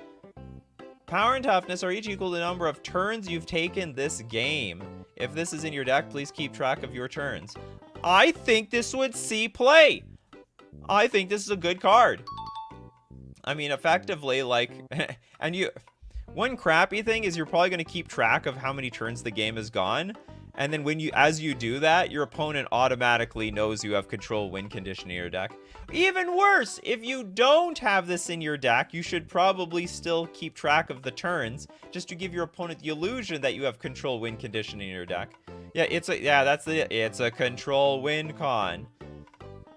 Power and toughness are each equal to the number of turns you've taken this game. If this is in your deck, please keep track of your turns. I think this would see play. I think this is a good card. I mean, effectively, like, and you, one crappy thing is you're probably going to keep track of how many turns the game has gone. And then as you do that, your opponent automatically knows you have control win condition in your deck. Even worse, if you don't have this in your deck, you should probably still keep track of the turns just to give your opponent the illusion that you have control win condition in your deck. Yeah, it's a control win con.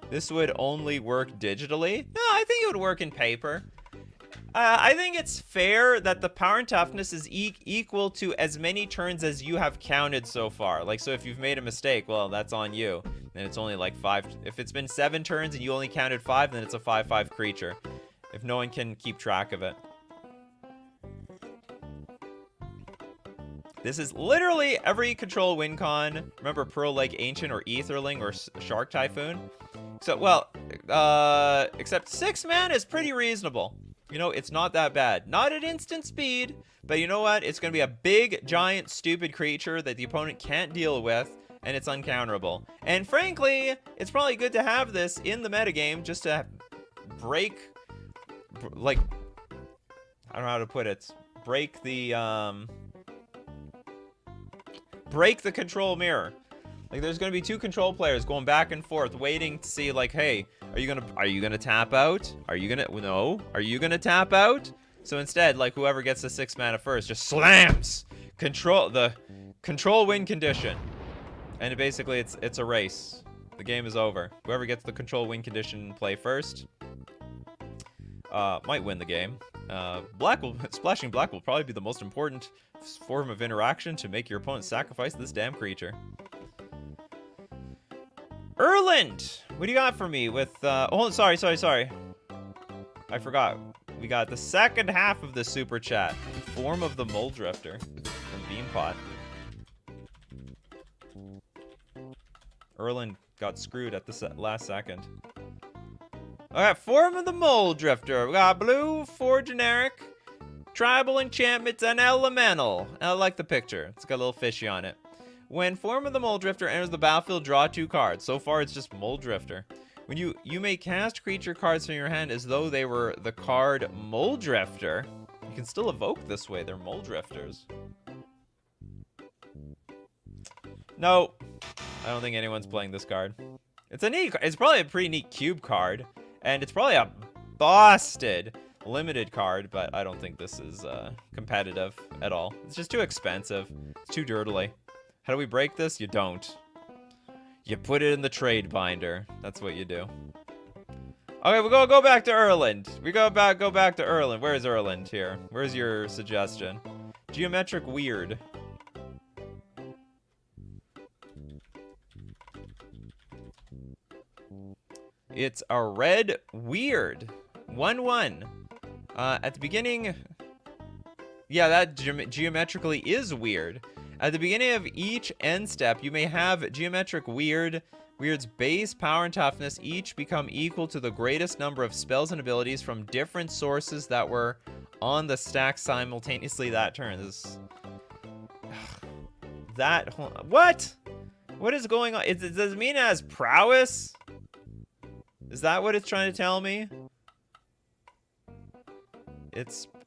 This would only work digitally. No, I think it would work in paper. I think it's fair that the power and toughness is equal to as many turns as you have counted so far. Like, so if you've made a mistake, well, that's on you. And it's only like 5. If it's been 7 turns and you only counted 5, then it's a 5/5 creature. If no one can keep track of it. This is literally every control win con. Remember Pearl Lake Ancient or Aetherling or Shark Typhoon? So, well, except 6 mana is pretty reasonable. You know, it's not that bad. Not at instant speed, but you know what? It's going to be a big, giant, stupid creature that the opponent can't deal with, and it's uncounterable. And frankly, it's probably good to have this in the metagame just to break, like, I don't know how to put it, break the control mirror. Like, there's going to be 2 control players going back and forth, waiting to see, like, hey, are you gonna tap out? Are you gonna tap out? So instead, like, whoever gets the 6 mana first just slams the control win condition, and basically it's a race. The game is over. Whoever gets the control win condition in play first might win the game. Splashing black will probably be the most important form of interaction to make your opponent sacrifice this damn creature. Erland, what do you got for me with, oh, sorry. I forgot. We got the second half of the super chat. Form of the Mole Drifter from Beanpot. Erland got screwed at the last second. Alright, Form of the Mole Drifter. We got blue, 4 generic, tribal enchantments, and elemental. I like the picture. It's got a little fishy on it. When Form of the Mole Drifter enters the battlefield, draw 2 cards. So far, it's just Mole Drifter. When you may cast creature cards from your hand as though they were the card Mole Drifter. You can still evoke this way. They're Mole Drifters. No, I don't think anyone's playing this card. It's probably a pretty neat cube card, and it's probably a busted limited card, but I don't think this is competitive at all. It's just too expensive. It's too dirtily. How do we break this? You don't. You put it in the trade binder. That's what you do. Okay, we go back to Erland. We go back to Erland. Where's Erland here? Where's your suggestion? Geometric Weird. It's a red weird. 1/1. At the beginning... Yeah, that geometrically is weird. At the beginning of each end step, you may have geometric weird's base, power, and toughness each become equal to the greatest number of spells and abilities from different sources that were on the stack simultaneously that turn. What? What is going on? Does it mean it has prowess? Is that what it's trying to tell me?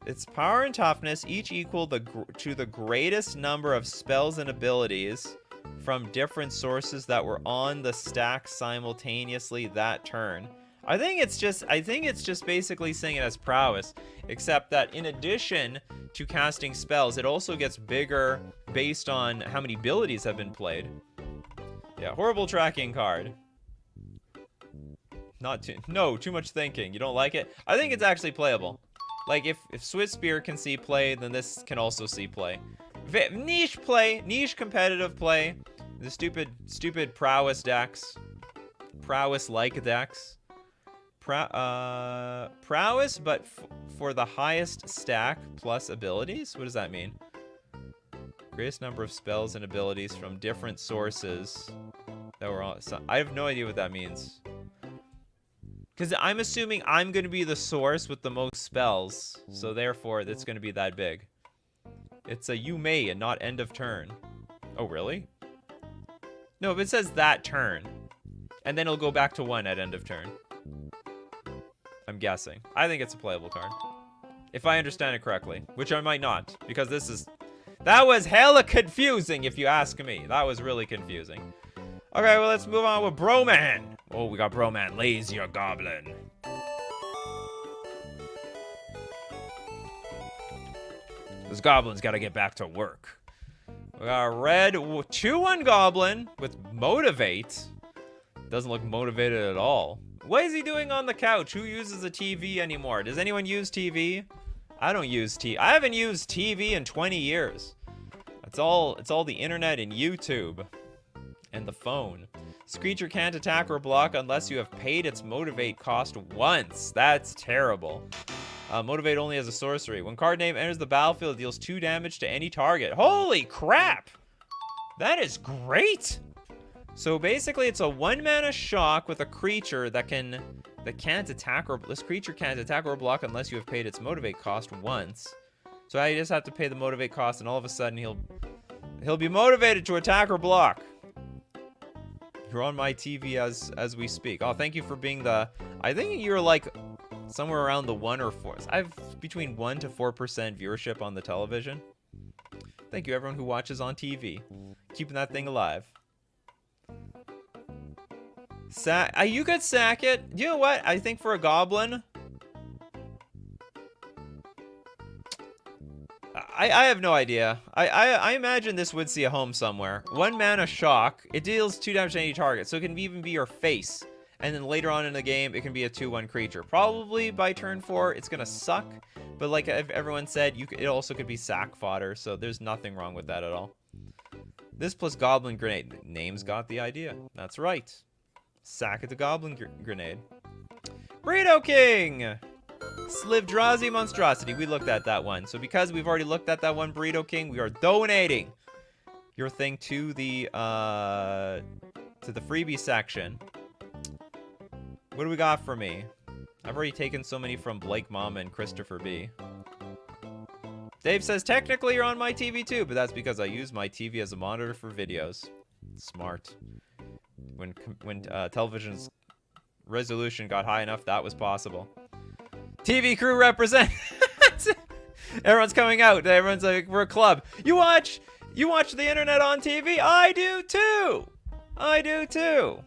It's power and toughness, each equal to the greatest number of spells and abilities from different sources that were on the stack simultaneously that turn. I think it's just basically saying it has prowess, except that in addition to casting spells, it also gets bigger based on how many abilities have been played. Yeah, horrible tracking card. Too much thinking. You don't like it? I think it's actually playable. Like, if Swift Spear can see play, then this can also see play. Niche play, niche competitive play. The stupid prowess decks. Prowess-like decks. Prowess, but for the highest stack plus abilities? What does that mean? Greatest number of spells and abilities from different sources. That were all, so I have no idea what that means. Because I'm assuming I'm going to be the source with the most spells. So therefore, it's going to be that big. It's a you may and not end of turn. Oh, really? No, but it says that turn. And then it'll go back to 1 at end of turn. I'm guessing. I think it's a playable card. If I understand it correctly. Which I might not. Because that was hella confusing if you ask me. That was really confusing. Okay, well, let's move on with Broman. Oh, we got Broman. Lazy or Goblin. This Goblin's got to get back to work. We got a red 2-1 Goblin with Motivate. Doesn't look motivated at all. What is he doing on the couch? Who uses a TV anymore? Does anyone use TV? I don't use TV. I haven't used TV in 20 years. It's all the internet and YouTube. And the phone. This creature can't attack or block unless you have paid its Motivate cost once. That's terrible. Motivate only as a sorcery. When card name enters the battlefield, it deals 2 damage to any target. Holy crap! That is great! So basically, it's a 1-mana shock with a creature that can't attack or this creature can't attack or block unless you have paid its Motivate cost once. So I just have to pay the Motivate cost, and all of a sudden he'll be motivated to attack or block. You're on my TV as we speak. Oh, thank you for being the. I think you're like somewhere around the 1 or 4. I have between 1 to 4% viewership on the television. Thank you, everyone who watches on TV, keeping that thing alive. You could sack it. You know what? I think for a Goblin, I have no idea. I imagine this would see a home somewhere. 1-mana shock. It deals 2 damage to any target, so it can even be your face. And then later on in the game, it can be a 2-1 creature. Probably by turn 4, it's gonna suck. But like everyone said, it also could be sack fodder, so there's nothing wrong with that at all. This plus Goblin Grenade. Name's got the idea. That's right. Sack it to Goblin Grenade. Burrito King! Slivdrazi Monstrosity. We looked at that one. So because we've already looked at that one, Burrito King, we are donating your thing to the freebie section. What do we got for me? I've already taken so many from Blake Mama and Christopher B. Dave says, technically you're on my TV too, but that's because I use my TV as a monitor for videos. Smart. When television's resolution got high enough, that was possible. TV crew represent. Everyone's coming out. Everyone's like, we're a club. You watch the internet on TV? I do too. I do too.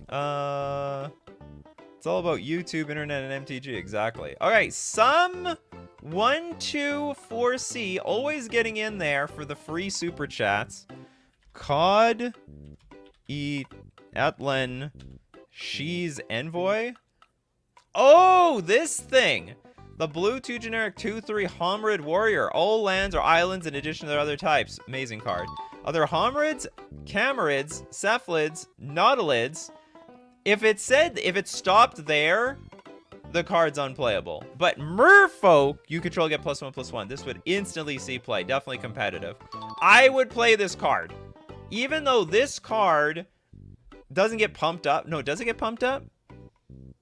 It's all about YouTube, internet, and MTG. Exactly. All right, some 124C always getting in there for the free super chats. Cod Atlan She's Envoy. Oh, this thing. The blue 2 generic 2/3 Homrid Warrior. All lands or islands in addition to their other types. Amazing card. Other Homrids, Camarids, Cephalids, Nautilids. If it stopped there, the card's unplayable. But Merfolk, you control, get +1/+1. This would instantly see play. Definitely competitive. I would play this card. Even though this card doesn't get pumped up. No, does it get pumped up?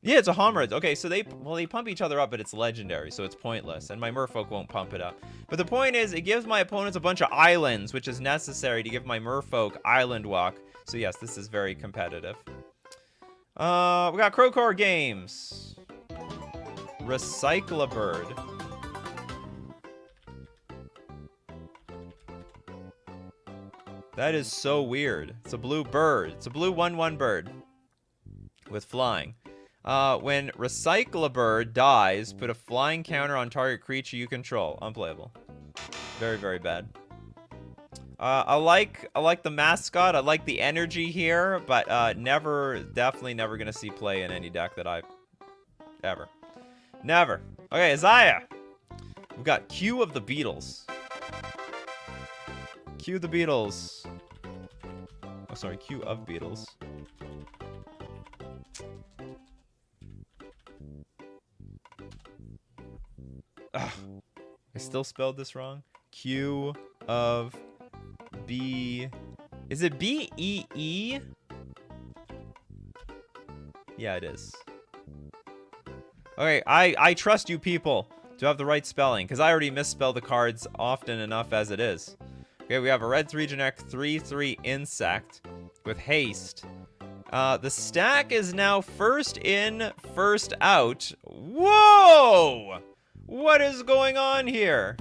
Yeah, it's a Homrids. Okay, so they pump each other up, but it's legendary, so it's pointless. And my Merfolk won't pump it up. But the point is, it gives my opponents a bunch of islands, which is necessary to give my Merfolk island walk. So yes, this is very competitive. We got Crowcore Games. Recycle-a-Bird. That is so weird. It's a blue bird. It's a blue 1/1 bird with flying. When Recyclable dies, put a flying counter on target creature you control. Unplayable. Very, very bad. I like the mascot. I like the energy here, but definitely never gonna see play in any deck that ever. Never. Okay, Isaiah. We've got Q of the Beatles. Q the Beatles. Oh, sorry, Q of Beatles. Ugh. I still spelled this wrong. Q of B. Is it B-E-E? Yeah, it is. Okay, I trust you people to have the right spelling, because I already misspell the cards often enough as it is. Okay, we have a red 3 generic 3/3 insect with haste. The stack is now first in, first out. Whoa! What is going on here?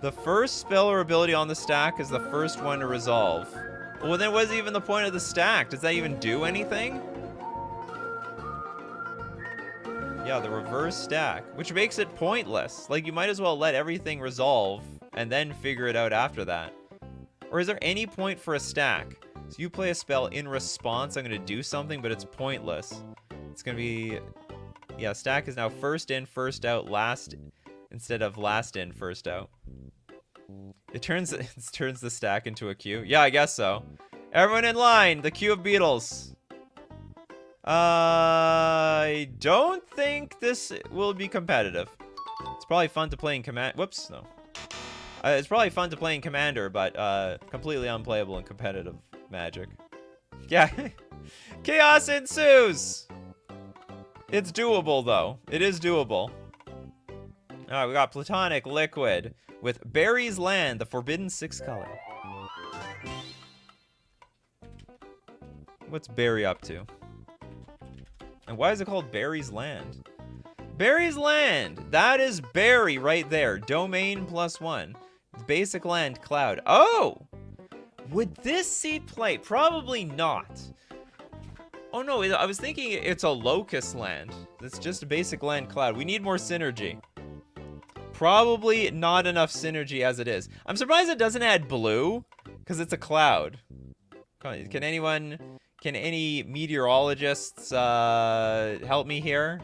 The first spell or ability on the stack is the first one to resolve. Well, then what's even the point of the stack? Does that even do anything? Yeah, the reverse stack, which makes it pointless. Like, you might as well let everything resolve and then figure it out after that. Or is there any point for a stack? So you play a spell in response, I'm going to do something, but it's pointless. It's going to be... Yeah, stack is now first in, first out, last... instead of last in, first out. It turns the stack into a queue. Yeah, I guess so. Everyone in line, the queue of Beatles. I don't think this will be competitive. It's probably fun to play in command. Whoops, no. It's probably fun to play in Commander, but completely unplayable in competitive Magic. Yeah, chaos ensues. It's doable though. It is doable. All right, we got Platonic Liquid with Barry's Land, the Forbidden 6 color. What's Barry up to? And why is it called Barry's Land? Barry's Land! That is Barry right there. Domain +1. Basic land, Cloud. Oh! Would this see play? Probably not. Oh no, I was thinking it's a Locust land. It's just a basic land, Cloud. We need more synergy. Probably not enough synergy as it is. I'm surprised it doesn't add blue, because it's a Cloud. Can any meteorologists help me here?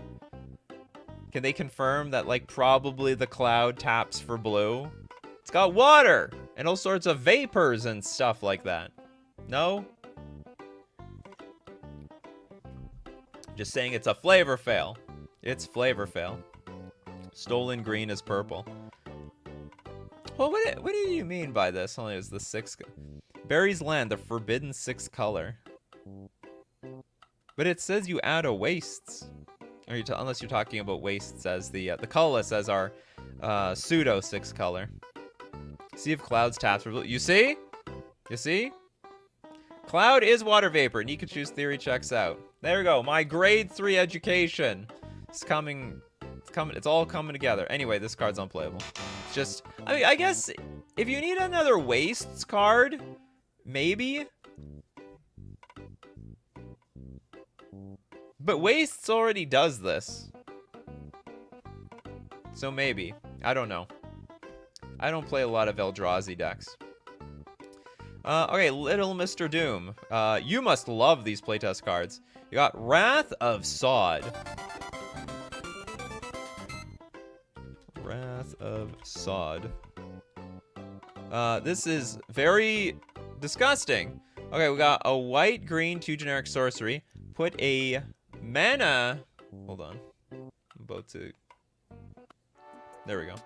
Can they confirm that, like, probably the Cloud taps for blue? It's got water and all sorts of vapors and stuff like that. No? Just saying it's a flavor fail. It's flavor fail. Stolen green is purple. Well, what do you mean by this? Only is the 6... Barry's Land, the Forbidden 6 color. But it says you add a wastes. Or unless you're talking about wastes as the colorless as our pseudo 6 color. See if Cloud's taps for blue. You see? You see? Cloud is water vapor. Nikachu's theory checks out. There we go. My grade 3 education. It's coming. It's all coming together. Anyway, this card's unplayable. It's just, I mean, I guess if you need another wastes card, maybe. But wastes already does this. So maybe. I don't know. I don't play a lot of Eldrazi decks. Okay, Little Mr. Doom. You must love these playtest cards. You got Wrath of Sod. Wrath of Sod. This is very disgusting. Okay, we got a white, green, 2 generic sorcery. Put a mana... Hold on. I'm about to... There we go.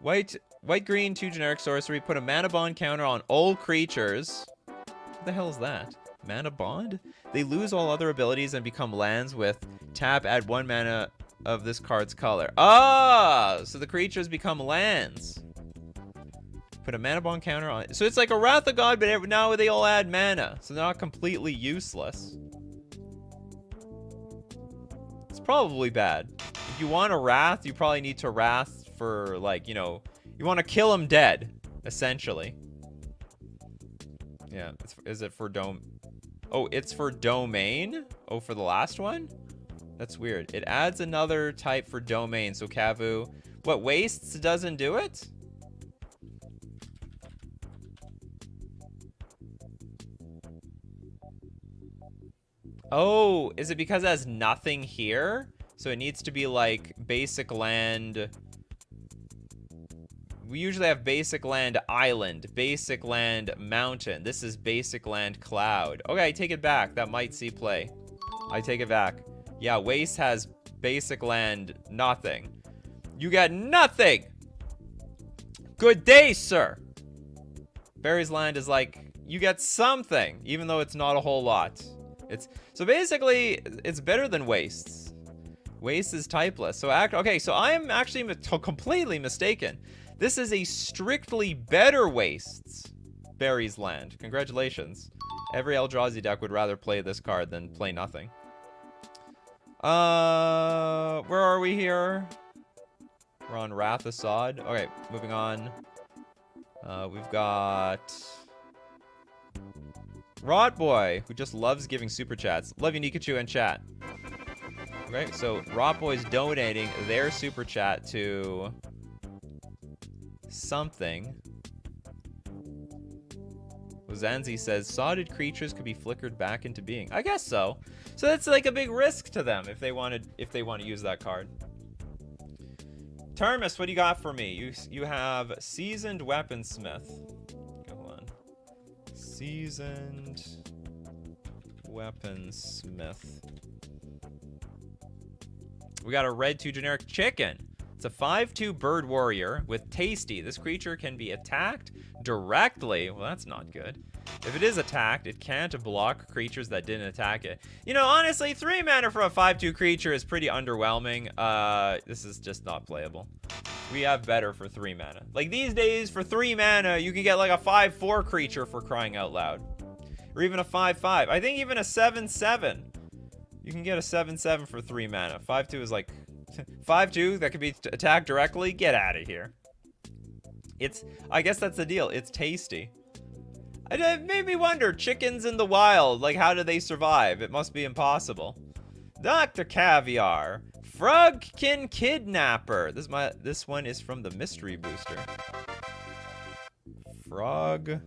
White, green, 2 generic sorcery. Put a mana bond counter on all creatures. What the hell is that? Mana bond? They lose all other abilities and become lands with tap, add 1 mana of this card's color. Ah! So the creatures become lands. Put a mana bond counter on it. So it's like a Wrath of God, but now they all add mana. So they're not completely useless. It's probably bad. If you want a Wrath, you probably need to Wrath for, like, you know, you want to kill him dead, essentially. Yeah, is it for Dome? Oh, it's for domain? Oh, for the last one? That's weird. It adds another type for domain. So Kavu. What, wastes doesn't do it? Oh, is it because it has nothing here? So it needs to be like basic land. We usually have basic land island, basic land mountain. This is basic land cloud. Okay, I take it back. That might see play. I take it back. Yeah, waste has basic land nothing. You got nothing. Good day, sir. Barry's land is like, you get something, even though it's not a whole lot. So basically, it's better than wastes. Waste is typeless. So okay, so I am actually completely mistaken. This is a strictly better wastes. Barry's land. Congratulations. Every Eldrazi deck would rather play this card than play nothing. Where are we here? We're on Wrath Assad. Okay, moving on. We've got Rot Boy, who just loves giving super chats. Love you, Nikachu, and chat. Okay, so Rot Boy's donating their super chat to something. Zanzi says sodded creatures could be flickered back into being. I guess so. So that's like a big risk to them if they want to use that card. Termus, what do you got for me? You have Seasoned Weaponsmith. Go on. Seasoned Weaponsmith. We got a red 2 generic chicken. It's a 5/2 bird warrior with tasty. This creature can be attacked directly. Well, that's not good. If it is attacked, it can't block creatures that didn't attack it. You know, honestly, 3 mana for a 5/2 creature is pretty underwhelming. This is just not playable. We have better for 3 mana. Like these days, for 3 mana, you can get like a 5/4 creature for crying out loud. Or even a 5/5. I think even a 7/7. You can get a 7/7 for 3 mana. 5/2 is like 5/2 that could be attacked directly. Get out of here. I guess that's the deal. It's tasty. It made me wonder, chickens in the wild, like how do they survive? It must be impossible. Dr. Caviar. Frogkin Kidnapper. This one is from the mystery booster. Frogkin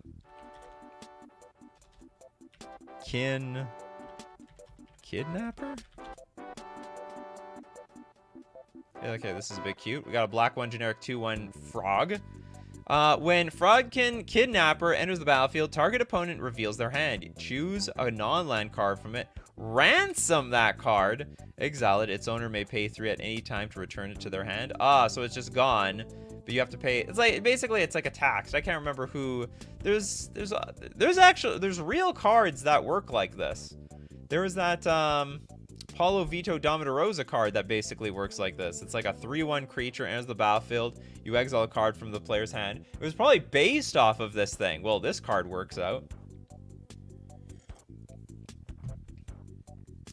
Kidnapper? Yeah, okay, this is a bit cute. We got a black 1 generic 2/1 frog. When Frogkin Kidnapper enters the battlefield, target opponent reveals their hand. Choose a non-land card from it. Ransom that card. Exile it. Its owner may pay 3 at any time to return it to their hand. So it's just gone. But you have to pay. It's like basically it's like a tax. I can't remember who. There's real cards that work like this. There was that Paulo Vito Domitorosa card that basically works like this. It's like a 3/1 creature enters the battlefield. You exile a card from the player's hand. It was probably based off of this thing. Well, this card works out.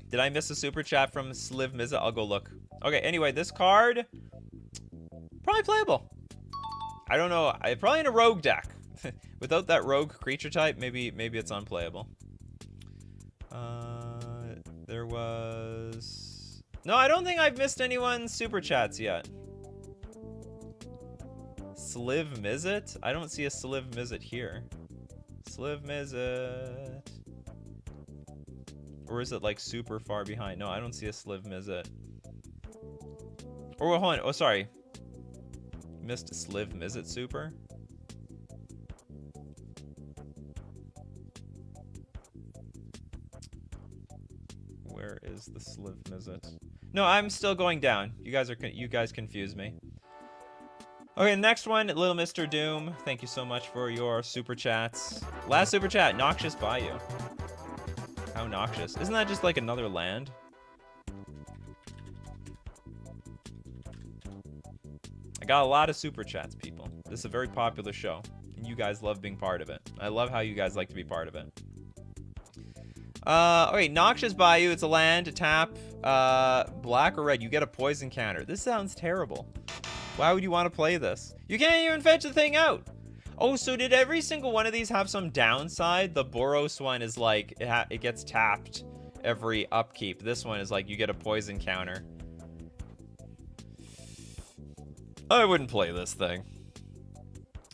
Did I miss a super chat from Sliv Miza? I'll go look. Okay, anyway, this card probably playable. I don't know. Probably in a rogue deck. Without that rogue creature type, maybe it's unplayable. There was... No, I don't think I've missed anyone's super chats yet. Sliv Mizzet? I don't see a Sliv Mizzet here. Sliv Mizzet. Or is it like super far behind? No, I don't see a Sliv Mizzet. Or hold on. Oh, sorry. Missed a Sliv Mizzet super. Where is the Sliv Mizzet? No, I'm still going down. You guys confuse me. Okay, next one, Little Mr. Doom. Thank you so much for your super chats. Last super chat, Noxious Bayou. How noxious. Isn't that just like another land? I got a lot of super chats, people. This is a very popular show. And you guys love being part of it. I love how you guys like to be part of it. Okay, Noxious Bayou, it's a land, a tap, black or red, you get a poison counter. This sounds terrible. Why would you want to play this? You can't even fetch the thing out. Oh, so did every single one of these have some downside? The Boros one is like, it gets tapped every upkeep. This one is like, you get a poison counter. I wouldn't play this thing.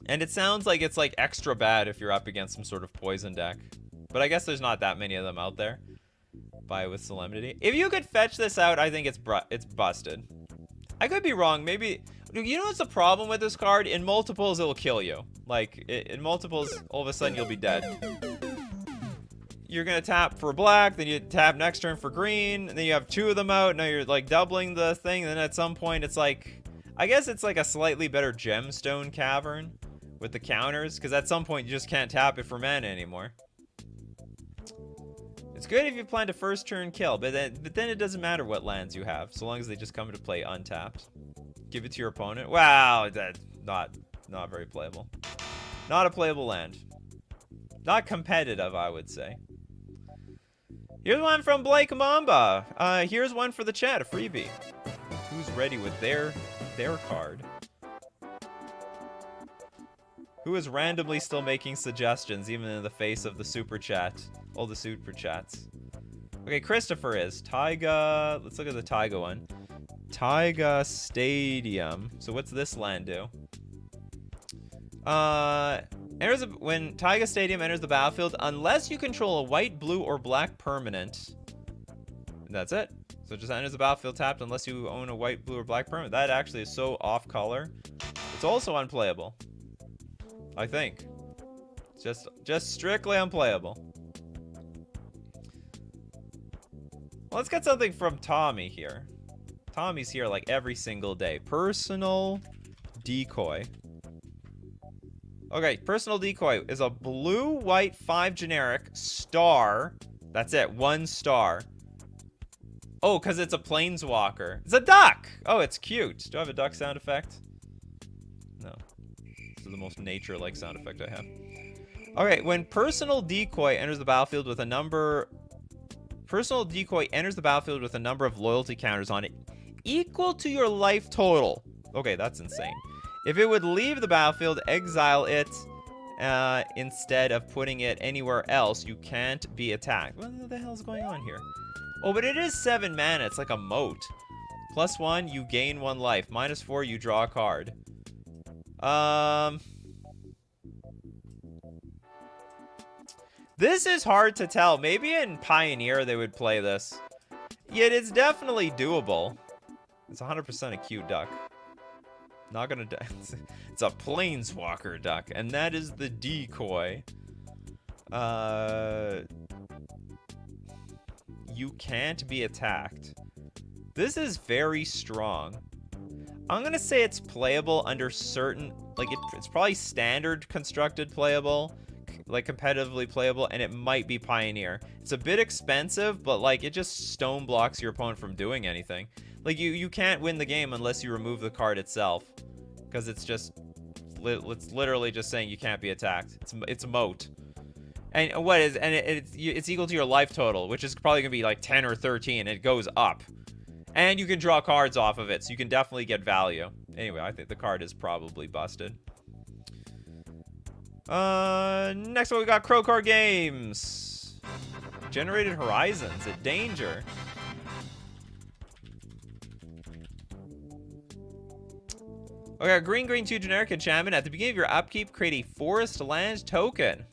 And it sounds like it's like extra bad if you're up against some sort of poison deck. But I guess there's not that many of them out there. Buy with Solemnity. If you could fetch this out, I think it's busted. I could be wrong. Maybe... You know what's the problem with this card? In multiples, it'll kill you. Like, in multiples, all of a sudden, you'll be dead. You're gonna tap for black, then you tap next turn for green, and then you have 2 of them out, now you're, like, doubling the thing, and then at some point, it's like... I guess it's like a slightly better Gemstone Cavern with the counters, because at some point, you just can't tap it for mana anymore. It's good if you plan to first turn kill, but then it doesn't matter what lands you have, so long as they just come into play untapped. Give it to your opponent. Wow, that's not very playable. Not a playable land. Not competitive, I would say. Here's one from Blake Mamba. Here's one for the chat, a freebie. Who's ready with their card? Who is randomly still making suggestions, even in the face of the super chat? All the super chats. Okay, Christopher is. Taiga. Let's look at the Taiga one. Taiga Stadium. So what's this land do? When Taiga Stadium enters the battlefield, unless you control a white, blue, or black permanent. That's it. So it just enters the battlefield tapped unless you own a white, blue, or black permanent. That actually is so off color. It's also unplayable. I think. Just strictly unplayable. Well, let's get something from Tommy here. Tommy's here like every single day. Personal Decoy. Okay, Personal Decoy is a blue, white, 5 generic star. That's it, 1 star. Oh, because it's a planeswalker. It's a duck! Oh, it's cute. Do I have a duck sound effect? No. This is the most nature-like sound effect I have. Okay, when Personal Decoy enters the battlefield with a number... Personal Decoy enters the battlefield with a number of loyalty counters on it equal to your life total. Okay, that's insane. If it would leave the battlefield, exile it instead of putting it anywhere else. You can't be attacked. What the hell's going on here? Oh, but it is 7 mana. It's like a moat. +1, you gain 1 life. -4, you draw a card. This is hard to tell. Maybe in Pioneer they would play this. Yet it's definitely doable. It's 100% a cute duck. Not gonna die. It's a planeswalker duck, and that is the decoy. You can't be attacked. This is very strong. I'm gonna say it's playable under certain, like it's probably standard constructed playable, like competitively playable, and it might be Pioneer. It's a bit expensive, but like it just stone blocks your opponent from doing anything. Like you can't win the game unless you remove the card itself, because it's literally just saying you can't be attacked. It's a moat, and it's equal to your life total, which is probably gonna be like 10 or 13. It goes up, and you can draw cards off of it, so you can definitely get value. Anyway, I think the card is probably busted. Next one we got Crowcar Games. Generated Horizons at Danger. Okay, green 2 generic enchantment. At the beginning of your upkeep, create a forest land token.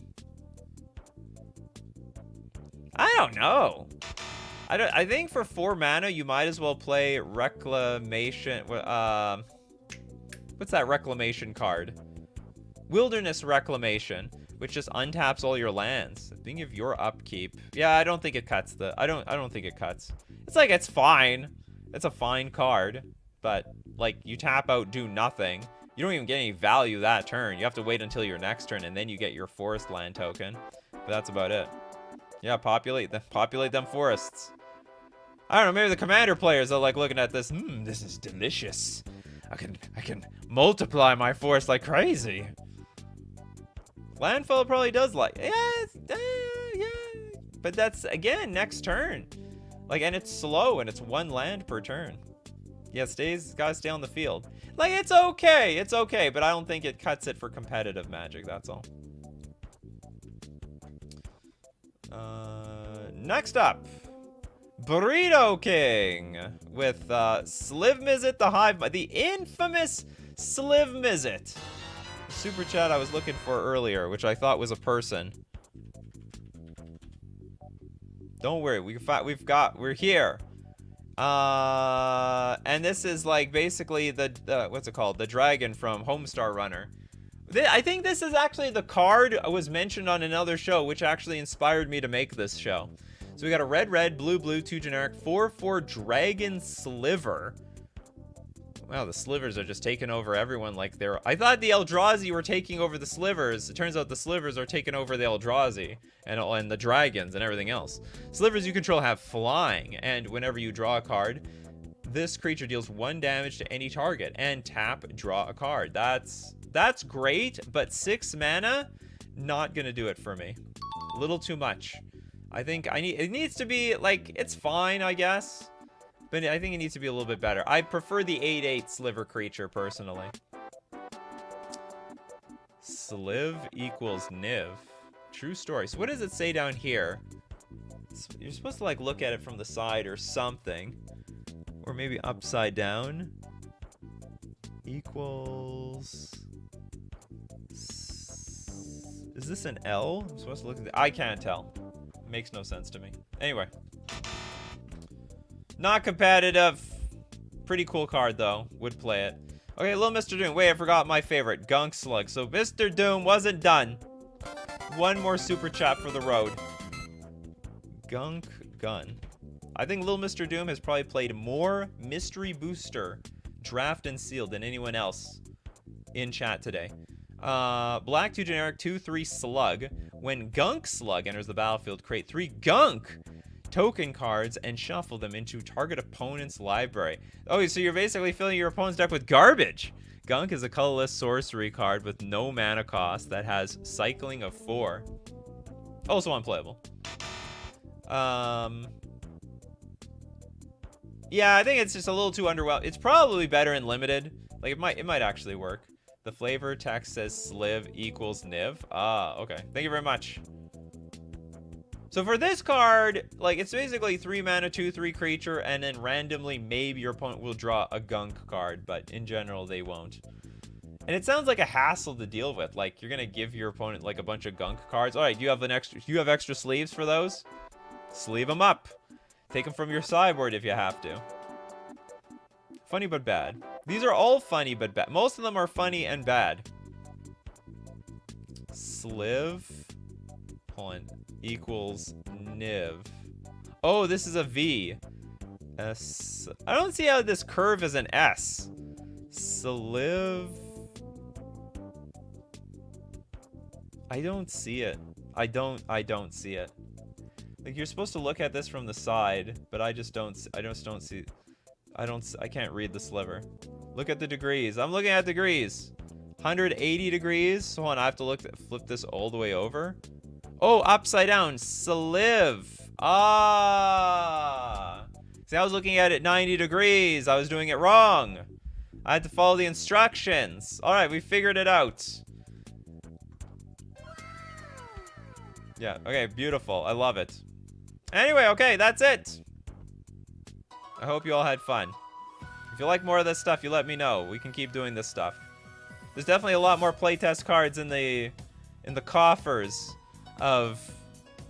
I don't know. I think for 4 mana, you might as well play Reclamation. What's that Reclamation card? Wilderness Reclamation, which just untaps all your lands. At the beginning of your upkeep. Yeah, I don't think it cuts I don't think it cuts. It's like, it's fine. It's a fine card. But, like, you tap out, do nothing. You don't even get any value that turn. You have to wait until your next turn, and then you get your forest land token. But that's about it. Yeah, populate them forests. I don't know, maybe the commander players are, like, looking at this. This is delicious. I can multiply my forest like crazy. Landfall probably does like... Yeah. But that's, again, next turn. Like, and it's slow, and it's 1 land per turn. Yeah, gotta stay on the field. Like, it's okay, but I don't think it cuts it for competitive Magic, that's all. Next up, Burrito King with Slivmizit the Hive, the infamous Slivmizit. Super chat I was looking for earlier, which I thought was a person. Don't worry, we're here. And this is like basically the what's it called? The dragon from Homestar Runner. I think this is actually the card was mentioned on another show, which actually inspired me to make this show. So we got a red, blue, 2 generic, 4/4 Dragon Sliver. Wow, the slivers are just taking over everyone like they're... I thought the Eldrazi were taking over the slivers. It turns out the slivers are taking over the Eldrazi and the dragons and everything else. Slivers you control have flying, and whenever you draw a card, this creature deals 1 damage to any target, and tap, draw a card. That's great, but 6 mana, not gonna do it for me. A little too much. I think it needs to be, like, it's fine, I guess. But I think it needs to be a little bit better. I prefer the 8/8 sliver creature, personally. Sliv equals Niv. True story. So what does it say down here? You're supposed to, like, look at it from the side or something. Or maybe upside down. Equals... Is this an L? I'm supposed to look at the... I can't tell. It makes no sense to me. Anyway. Not competitive. Pretty cool card, though. Would play it. Okay, little Mr. Doom. Wait, I forgot my favorite. Gunk Slug. So Mr. Doom wasn't done. One more super chat for the road. Gunk Gun. I think little Mr. Doom has probably played more Mystery Booster Draft and Sealed than anyone else in chat today. Black 2 generic 2/3 Slug. When Gunk Slug enters the battlefield, create 3 Gunk token cards and shuffle them into target opponent's library. Oh, so you're basically filling your opponent's deck with garbage. Gunk is a colorless sorcery card with no mana cost that has cycling of 4. Also unplayable. Yeah, I think it's just a little too underwhelming. It's probably better in limited. Like, it might actually work. The flavor text says Sliv equals Niv. Ah, okay. Thank you very much. So for this card, like, it's basically 3 mana, 2/3 creature, and then randomly maybe your opponent will draw a Gunk card, but in general they won't. And it sounds like a hassle to deal with. Like, you're gonna give your opponent like a bunch of Gunk cards. All right, do you have extra sleeves for those? Sleeve them up. Take them from your sideboard if you have to. Funny but bad. These are all funny but bad. Most of them are funny and bad. Sliv. Hold on. Equals Niv. Oh, this is a V. S. I don't see how this curve is an S. Sliv. I don't see it. I don't see it. Like, you're supposed to look at this from the side, but I just don't see. I can't read the sliver. Look at the degrees. I'm looking at degrees. 180 degrees. Hold on, I have to flip this all the way over. Oh, upside down. Sliv. Ah. See, I was looking at it 90 degrees. I was doing it wrong. I had to follow the instructions. All right, we figured it out. Yeah, okay, beautiful. I love it. Anyway, okay, that's it. I hope you all had fun. If you like more of this stuff, you let me know. We can keep doing this stuff. There's definitely a lot more playtest cards in the coffers of,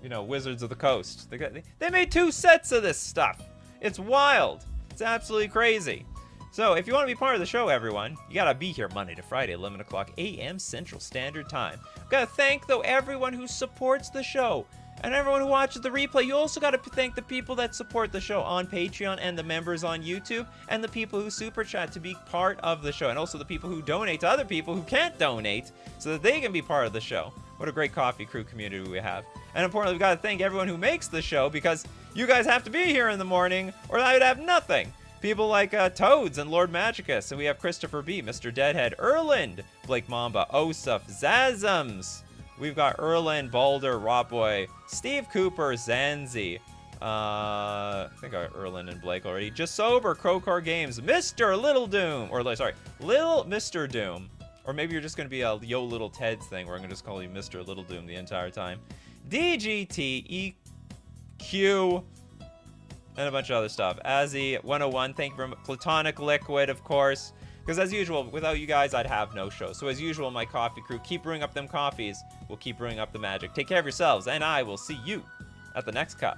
you know, Wizards of the Coast. They made 2 sets of this stuff. It's wild. It's absolutely crazy. So if you want to be part of the show, everyone, you gotta be here Monday to Friday, 11 o'clock a.m. Central Standard Time. Gotta thank, though, everyone who supports the show. And everyone who watches the replay. You also got to thank the people that support the show on Patreon and the members on YouTube and the people who super chat to be part of the show, and also the people who donate to other people who can't donate so that they can be part of the show. What a great coffee crew community we have. And importantly, we've got to thank everyone who makes the show, because you guys have to be here in the morning or I would have nothing. People like Toads and Lord Magicus, and we have Christopher B, Mr. Deadhead, Erland, Blake Mamba, Osuf, Zazums. We've got Erland, Balder, Rotboy, Steve Cooper, Zanzi, I think I got Erlin and Blake already. Just Sober, Crowcar Games, Mr. Little Doom, or sorry, Little Mr. Doom. Or maybe you're just going to be a Yo Little Ted's thing where I'm going to just call you Mr. Little Doom the entire time. DGT, EQ, and a bunch of other stuff. Azzy, 101, thank you for Platonic Liquid, of course. Because as usual, without you guys, I'd have no show. So as usual, my coffee crew, keep brewing up them coffees. We'll keep brewing up the magic. Take care of yourselves, and I will see you at the next cup.